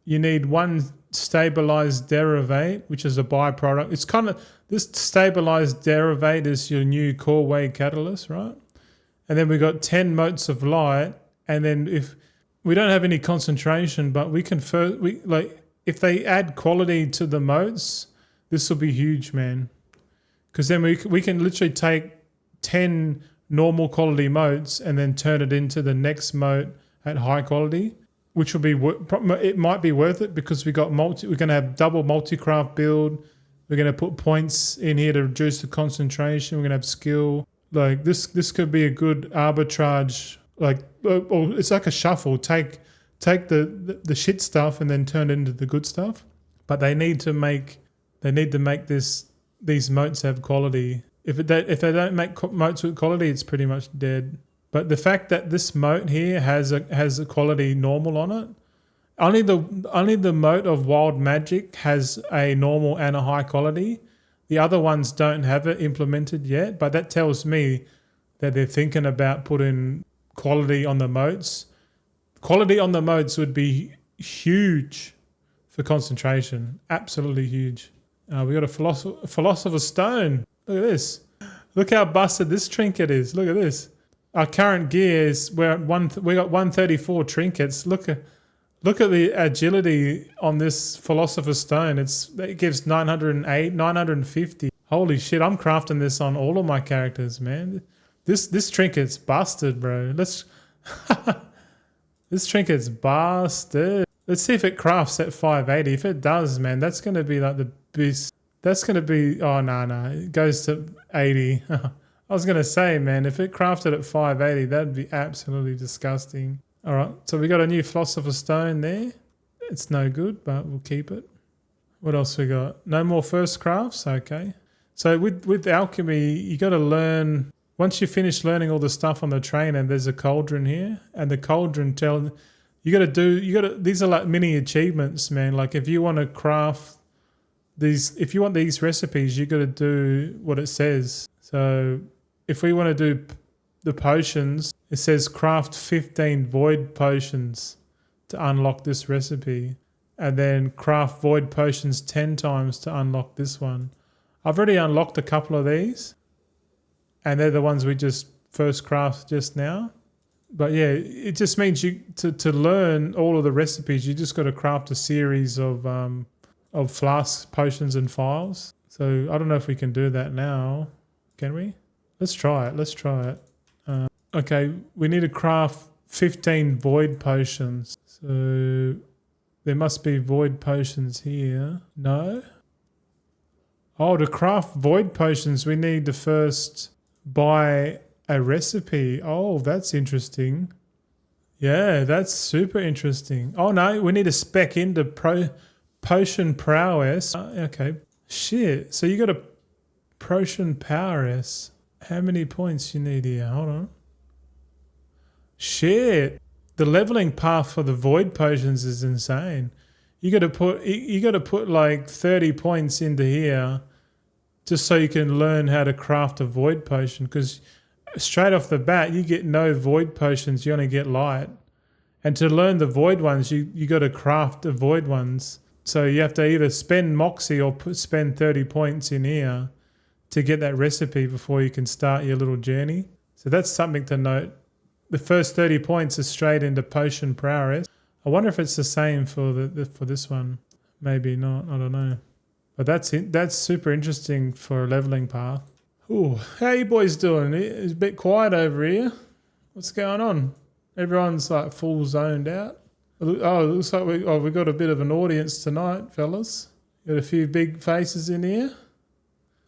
You need one stabilized derivate, which is a byproduct. It's kind of, this stabilized derivate is your new core way catalyst, right? And then we got 10 motes of light. And then if we don't have any concentration, but we can if they add quality to the motes, this will be huge, man. Because then we can literally take 10 normal quality motes and then turn it into the next mote at high quality, which will be, it might be worth it because we're going to have double multi-craft build. We're going to put points in here to reduce the concentration. We're going to have skill. Like this could be a good arbitrage. Like, or it's like a shuffle. Take the shit stuff and then turn it into the good stuff. But they need to make these motes have quality. If they don't make motes with quality, it's pretty much dead. But the fact that this mote here has a quality normal on it, only the mote of wild magic has a normal and a high quality. The other ones don't have it implemented yet, but that tells me that they're thinking about putting quality on the motes. Quality on the motes would be huge for concentration. Absolutely huge. We got a philosopher's stone. Look at this. Look how busted this trinket is. Look at this. Our current gear is we got 134 trinkets. Look at the agility on this philosopher's stone. It gives 908, 950. Holy shit! I'm crafting this on all of my characters, man. This trinket's busted, bro. This trinket's busted. Let's see if it crafts at 580. If it does, man, that's gonna be like the beast. That's gonna be. Oh no, it goes to 80. I was going to say, man, if it crafted at 580, that'd be absolutely disgusting. All right, so we got a new Philosopher's Stone there. It's no good, but we'll keep it. What else we got? No more first crafts? Okay. So with Alchemy, you got to learn, once you finish learning all the stuff on the trainer, there's a cauldron here. And the cauldron these are like mini achievements, man. Like if you want to craft if you want these recipes, you got to do what it says. So if we want to do the potions, it says craft 15 void potions to unlock this recipe. And then craft void potions 10 times to unlock this one. I've already unlocked a couple of these. And they're the ones we just first craft just now. But yeah, it just means you to learn all of the recipes, you just got to craft a series of flasks, potions and files. So I don't know if we can do that now. Can we? Let's try it. Okay, we need to craft 15 void potions. So there must be void potions here. No? Oh, to craft void potions, we need to first buy a recipe. Oh, that's interesting. Yeah, that's super interesting. Oh no, we need to spec into potion prowess. Okay. Shit. So you got a potion prowess. How many points you need here? Hold on. Shit. The leveling path for the void potions is insane. You got to put like 30 points into here just so you can learn how to craft a void potion, because straight off the bat you get no void potions, you only get light. And to learn the void ones, you got to craft the void ones. So you have to either spend moxie or spend 30 points in here to get that recipe before you can start your little journey. So that's something to note. the first 30 points are straight into potion prowess. I wonder if it's the same for for this one. Maybe not. I don't know. But that's it. That's super interesting for a leveling path. Ooh, how you boys doing? It's a bit quiet over here. What's going on? Everyone's like full zoned out. Oh, it looks like we got a bit of an audience tonight, fellas. Got a few big faces in here.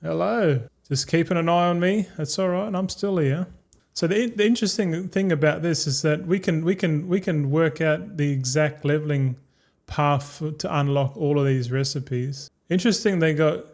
Hello. Just keeping an eye on me. That's all right. I'm still here. So the interesting thing about this is that we can work out the exact leveling path to unlock all of these recipes. Interesting, they got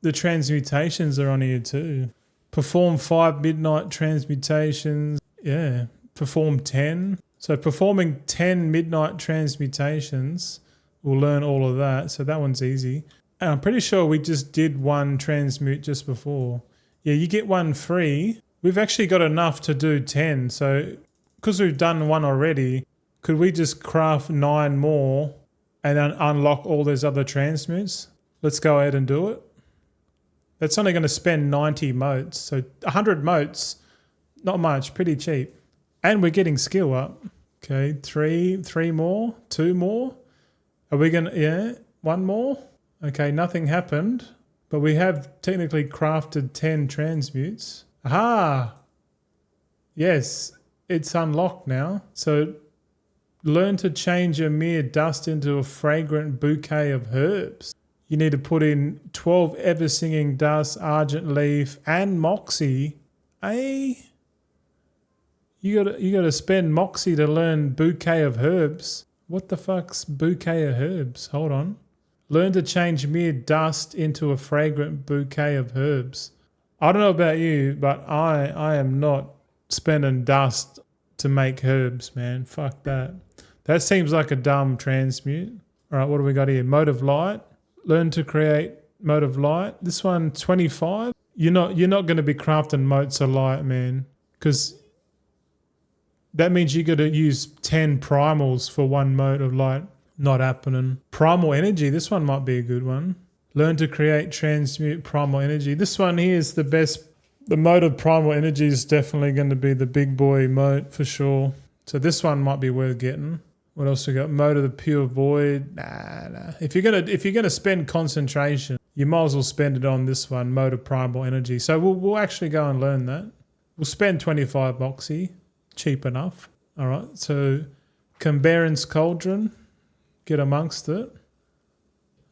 the transmutations are on here too. Perform 5 midnight transmutations. Yeah, perform 10. So performing 10 midnight transmutations, we'll learn all of that. So that one's easy. And I'm pretty sure we just did one transmute just before. Yeah, you get one free. We've actually got enough to do 10. So because we've done one already, could we just craft 9 more and then unlock all those other transmutes? Let's go ahead and do it. That's only going to spend 90 motes. So 100 motes, not much, pretty cheap. And we're getting skill up. Okay, three more, 2 more. Are we going to, yeah, 1 more? Okay, nothing happened, but we have technically crafted 10 transmutes. Aha! Yes, it's unlocked now. So learn to change a mere dust into a fragrant bouquet of herbs. You need to put in 12 ever-singing dust, argent leaf, and moxie. Eh? You gotta spend moxie to learn bouquet of herbs. What the fuck's bouquet of herbs? Hold on. Learn to change mere dust into a fragrant bouquet of herbs. I don't know about you, but I am not spending dust to make herbs, man. Fuck that. That seems like a dumb transmute. All right, what do we got here? Mode of light. Learn to create mode of light. This one, 25. You're not going to be crafting motes of light, man, because that means you got to use 10 primals for one mode of light. Not happening. Primal energy. This one might be a good one. Learn to create transmute primal energy. This one here is the best. The mode of primal energy is definitely going to be the big boy mode for sure. So this one might be worth getting. What else we got? Mode of the pure void. Nah. If you're gonna spend concentration, you might as well spend it on this one, mode of primal energy. So we'll actually go and learn that. We'll spend 25 moxie, cheap enough. All right. So Cambaron's Cauldron, get amongst it.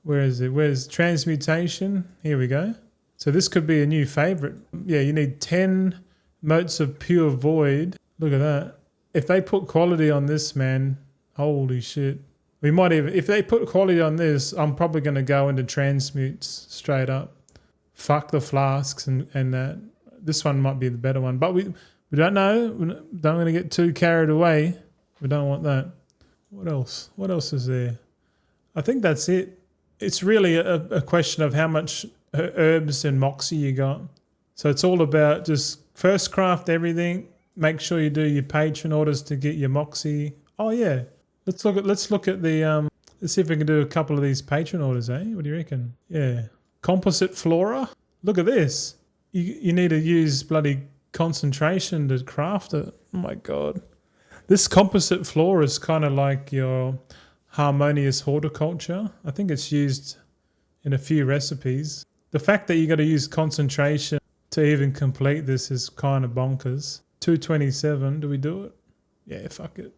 Where is it? Where's transmutation? Here we go. So this could be a new favorite. Yeah, you need 10 motes of pure void. Look at that. If they put quality on this, man, holy shit. We might even, if they put quality on this, I'm probably going to go into transmutes straight up. Fuck the flasks and that. This one might be the better one. But we don't know. We don't want to get too carried away. We don't want that. What else? What else is there? I think that's it. It's really a question of how much herbs and moxie you got. So it's all about just first craft everything. Make sure you do your patron orders to get your moxie. Oh yeah, let's look at the let's see if we can do a couple of these patron orders, eh? What do you reckon? Yeah, composite flora. Look at this. You need to use bloody concentration to craft it. Oh my god, this composite flora is kind of like your harmonious horticulture. I think it's used in a few recipes. The fact that you got to use concentration to even complete this is kind of bonkers. 227, do we do it? Yeah, fuck it.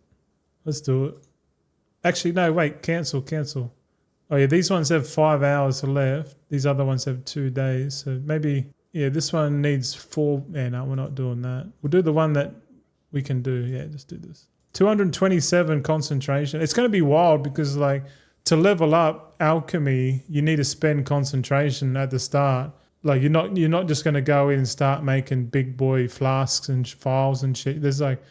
Let's do it. Actually, no, wait, cancel. Oh yeah, these ones have 5 hours left. These other ones have 2 days. So maybe, yeah, this one needs 4. Yeah, no, we're not doing that. We'll do the one that we can do. Yeah, just do this. 227 concentration. It's going to be wild because like to level up alchemy, you need to spend concentration at the start. Like you're not just going to go in and start making big boy flasks and files and shit. There's like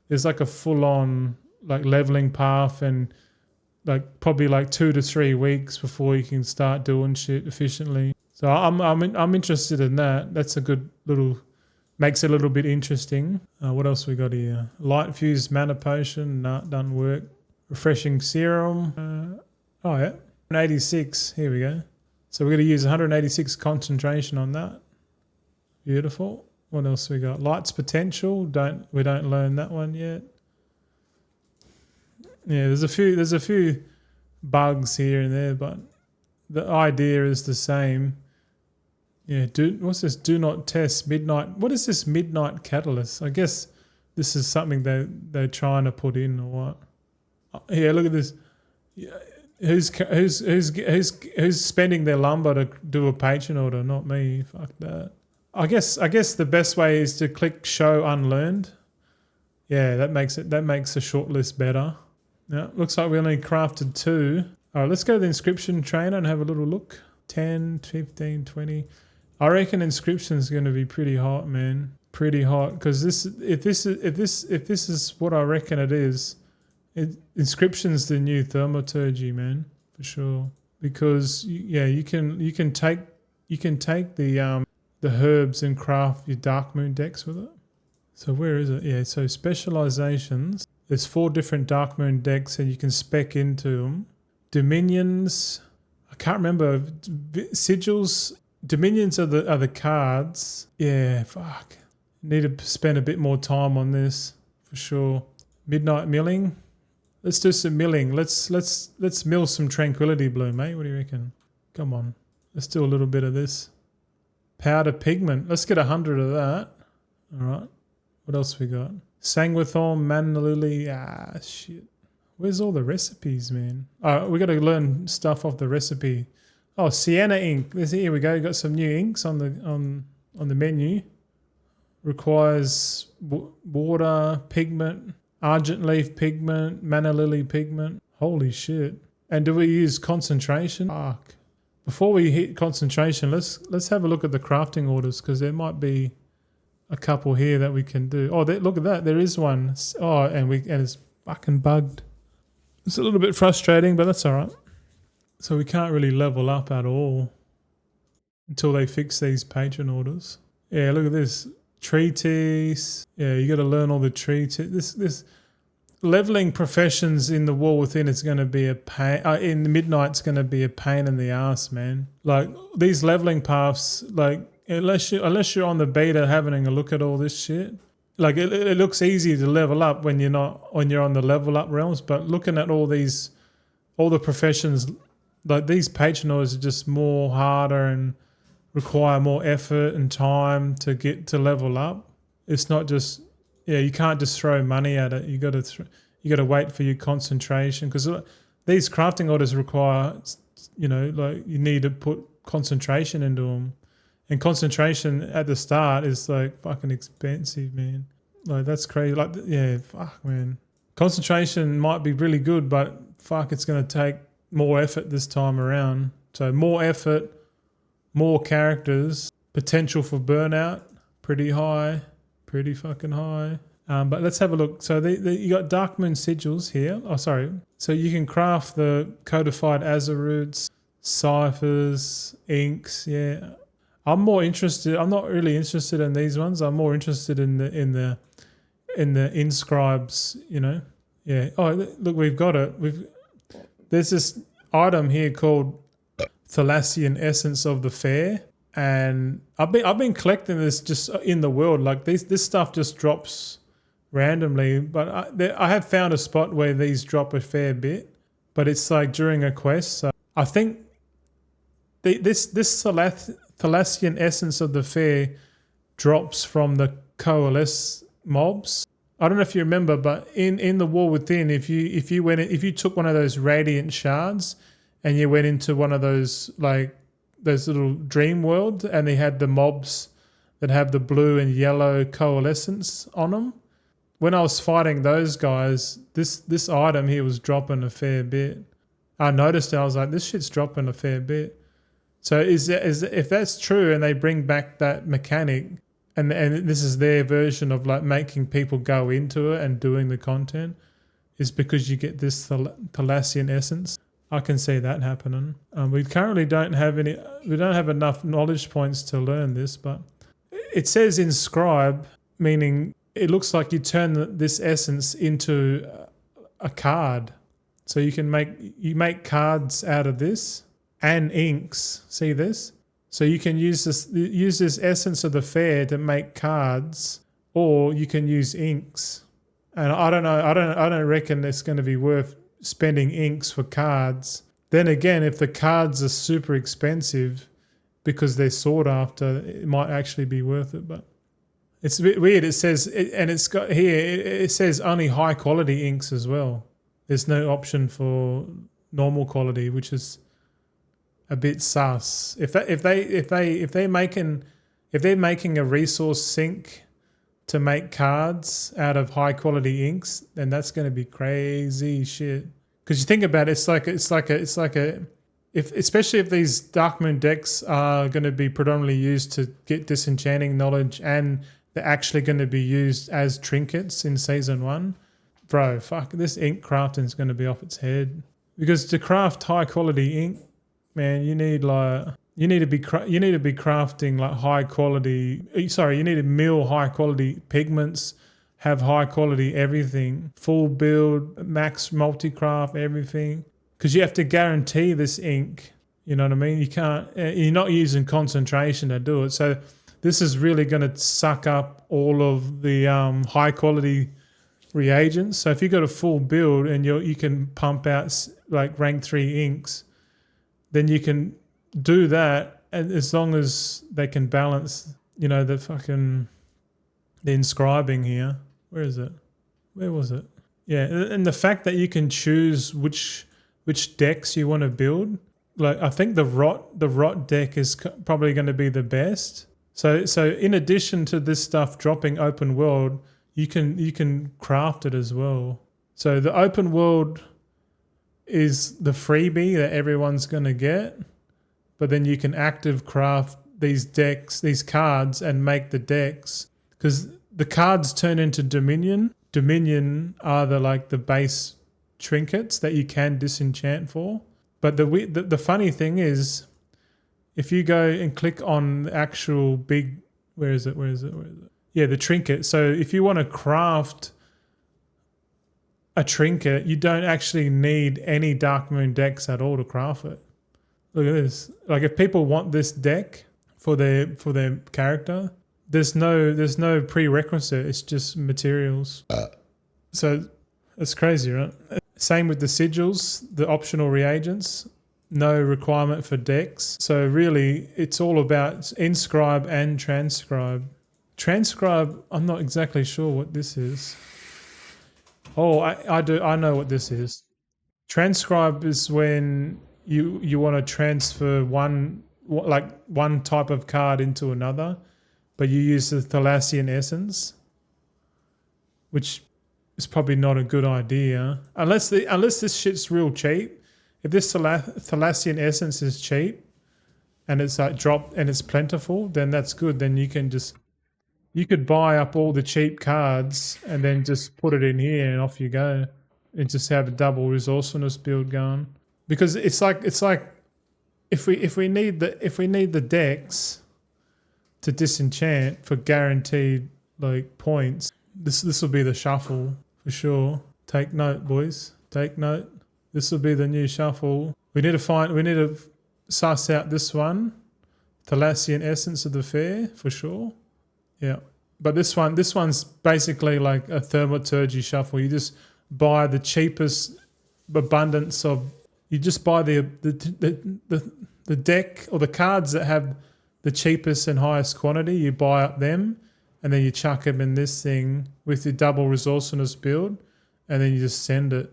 a full on like leveling path and like probably like 2 to 3 weeks before you can start doing shit efficiently. So I'm interested in that. That's a good little, makes it a little bit interesting. What else we got here? Light fused mana potion. Nah, doesn't work. Refreshing serum. Oh yeah, 186. Here we go. So we're going to use 186 concentration on that. Beautiful. What else we got? Light's potential. We don't learn that one yet. Yeah, there's a few bugs here and there, but the idea is the same. Yeah, what's this? Do not test midnight. What is this midnight catalyst? I guess this is something they're trying to put in or what? Yeah, look at this. Yeah, who's spending their lumber to do a patron order? Not me. Fuck that. I guess the best way is to click show unlearned. Yeah, that makes the short list better. Yeah, looks like we only crafted 2. All right, let's go to the inscription trainer and have a little look. 10, 15, 20. I reckon inscription is going to be pretty hot, man. Pretty hot, because if this is what I reckon it is, inscription's the new thaumaturgy, man, for sure. Because you can take the herbs and craft your Darkmoon decks with it. So where is it? Yeah, so specializations. There's 4 different Darkmoon decks, and you can spec into them. Dominions. I can't remember. Sigils. Dominions are the cards. Yeah, fuck. Need to spend a bit more time on this for sure. Midnight milling. Let's do some milling. Let's mill some tranquility bloom, mate. What do you reckon? Come on. Let's do a little bit of this. Powder pigment. Let's get 100 of that. All right. What else we got? Sanguithorn, Manlily. Ah, shit. Where's all the recipes, man? Oh, we got to learn stuff off the recipe. Oh, sienna ink. Here we go. Got some new inks on the menu. Requires water, pigment, argent leaf pigment, manna lily pigment. Holy shit. And do we use concentration? Fuck. Before we hit concentration, let's have a look at the crafting orders, because there might be a couple here that we can do. Oh, look at that. There is one. Oh, and it's fucking bugged. It's a little bit frustrating, but that's all right. So we can't really level up at all until they fix these patron orders. Yeah, look at this. Treatise. Yeah, you got to learn all the treatise. This leveling professions in the War Within is going to be a pain. In the Midnight's going to be a pain in the ass, man. Like these leveling paths, like unless you're on the beta having a look at all this shit, like it looks easy to level up when you're on the level up realms, but looking at all the professions, like these patron orders are just more harder and require more effort and time to get to level up. It's not just, you can't just throw money at it. You got to wait for your concentration, because these crafting orders require, like you need to put concentration into them, and concentration at the start is like fucking expensive, man. Like that's crazy. Like fuck, man. Concentration might be really good, but fuck, it's going to take more effort this time around. So more effort, more characters, potential for burnout, pretty high, pretty fucking high. But let's have a look. So you got Darkmoon sigils here. Oh, sorry. So you can craft the codified azuroots, ciphers, inks. Yeah, I'm not really interested in these ones. I'm more interested in the inscribes. Yeah. Oh, look, we've got it. There's this item here called Thalassian Essence of the Fair, and I've been collecting this just in the world. Like this stuff just drops randomly, but I have found a spot where these drop a fair bit, but it's like during a quest. So I think this Thalassian Essence of the Fair drops from the Coalesce mobs. I don't know if you remember, but in the War Within, if you took one of those radiant shards and you went into one of those little dream world, and they had the mobs that have the blue and yellow coalescence on them. When I was fighting those guys, this item here was dropping a fair bit. I noticed it. I was like, this shit's dropping a fair bit. So if that's true, and they bring back that mechanic, and this is their version of like making people go into it and doing the content, is because you get this Thalassian essence. I can see that happening. We currently don't have enough knowledge points to learn this, but it says inscribe, meaning it looks like you turn this essence into a card. So you make cards out of this and inks. See this? So you can use this essence of the fair to make cards, or you can use inks. And I don't know, I don't reckon it's going to be worth spending inks for cards. Then again, if the cards are super expensive because they're sought after, it might actually be worth it. But it's a bit weird. It says, and it's got here, it says only high quality inks as well. There's no option for normal quality, which is a bit sus. If they're making a resource sink to make cards out of high quality inks, then that's going to be crazy shit. Because you think about it, especially if these Darkmoon decks are going to be predominantly used to get disenchanting knowledge, and they're actually going to be used as trinkets in season 1, bro, fuck, this ink crafting is going to be off its head. Because to craft high quality ink, man, you need to be crafting like high quality. Sorry, you need to mill high quality pigments, have high quality everything, full build, max multi-craft, everything. Because you have to guarantee this ink. You know what I mean? You can't. You're not using concentration to do it. So this is really going to suck up all of the high quality reagents. So if you got a full build and you can pump out like rank 3 inks, then you can do that, and as long as they can balance, you know, the inscribing here. Where is it? Where was it? Yeah, and the fact that you can choose which decks you want to build. Like, I think the rot deck is probably going to be the best. So in addition to this stuff dropping open world, you can craft it as well. So the open world is the freebie that everyone's going to get, but then you can active craft these decks, these cards, and make the decks, because the cards turn into Dominion. Dominion are the base trinkets that you can disenchant for. But the funny thing is, if you go and click on the actual big, where is it? Yeah, the trinket. So if you want to craft a trinket, you don't actually need any Darkmoon decks at all to craft it. Look at this. Like, if people want this deck for their character, there's no prerequisite. It's just materials. So it's crazy, right? Same with the sigils, the optional reagents. No requirement for decks. So really, it's all about inscribe and transcribe. Transcribe, I'm not exactly sure what this is. Oh, I do. I know what this is. Transcribe is when you want to transfer one type of card into another, but you use the Thalassian essence, which is probably not a good idea unless this shit's real cheap. If this Thalassian essence is cheap and it's like dropped and it's plentiful, then that's good. Then you could buy up all the cheap cards and then just put it in here and off you go, and just have a double resourcefulness build going. Because it's like if we need the decks to disenchant for guaranteed like points, this will be the shuffle for sure. Take note, boys. Take note. This will be the new shuffle. We need to suss out this one, Thalassian Essence of the Fair, for sure. Yeah, but this one's basically like a thaumaturgy shuffle. You just buy the cheapest abundance of. You just buy the deck or the cards that have the cheapest and highest quantity. You buy up them, and then you chuck them in this thing with your double resourcefulness build, and then you just send it.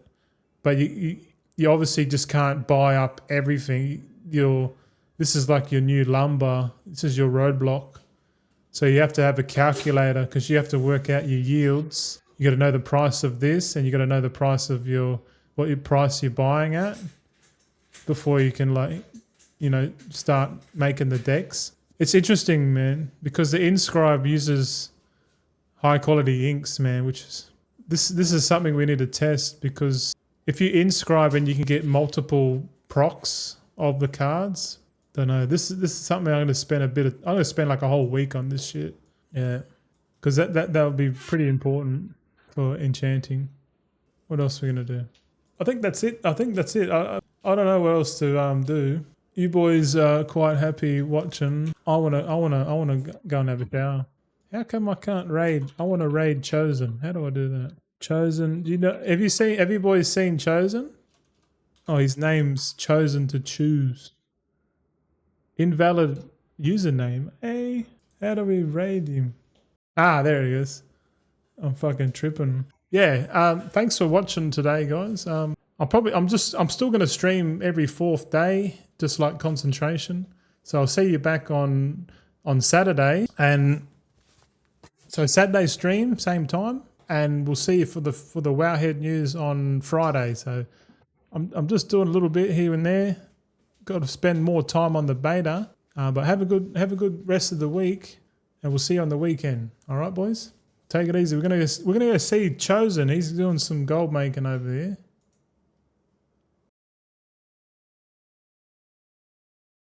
But you obviously just can't buy up everything. This is like your new lumber. This is your roadblock. So you have to have a calculator because you have to work out your yields. You got to know the price of this, and you got to know the price of what price you're buying at before you can start making the decks. It's interesting, man, because the Inscribe uses high quality inks, man, which is this is something we need to test, because if you inscribe and you can get multiple procs of the cards, don't know. This is something I'm going to spend like a whole week on this shit. Yeah, because that would be pretty important for enchanting. What else are we going to do? I think that's it. I don't know what else to do. You boys are quite happy watching. I wanna go and have a shower. How come I can't raid? I want to raid Chosen. How do I do that? Chosen. Do you know? Have you boys seen Chosen? Oh, his name's Chosen to Choose. Invalid username. Hey, how do we raid him? Ah, there he is. I'm fucking tripping. Yeah. Thanks for watching today, guys. I'm still gonna stream every 4th day, just like concentration. So I'll see you back on Saturday, and so Saturday stream same time, and we'll see you for the Wowhead news on Friday. So I'm just doing a little bit here and there. Got to spend more time on the beta, but have a good rest of the week, and we'll see you on the weekend. All right, boys. Take it easy. We're gonna go see Chosen. He's doing some gold making over there.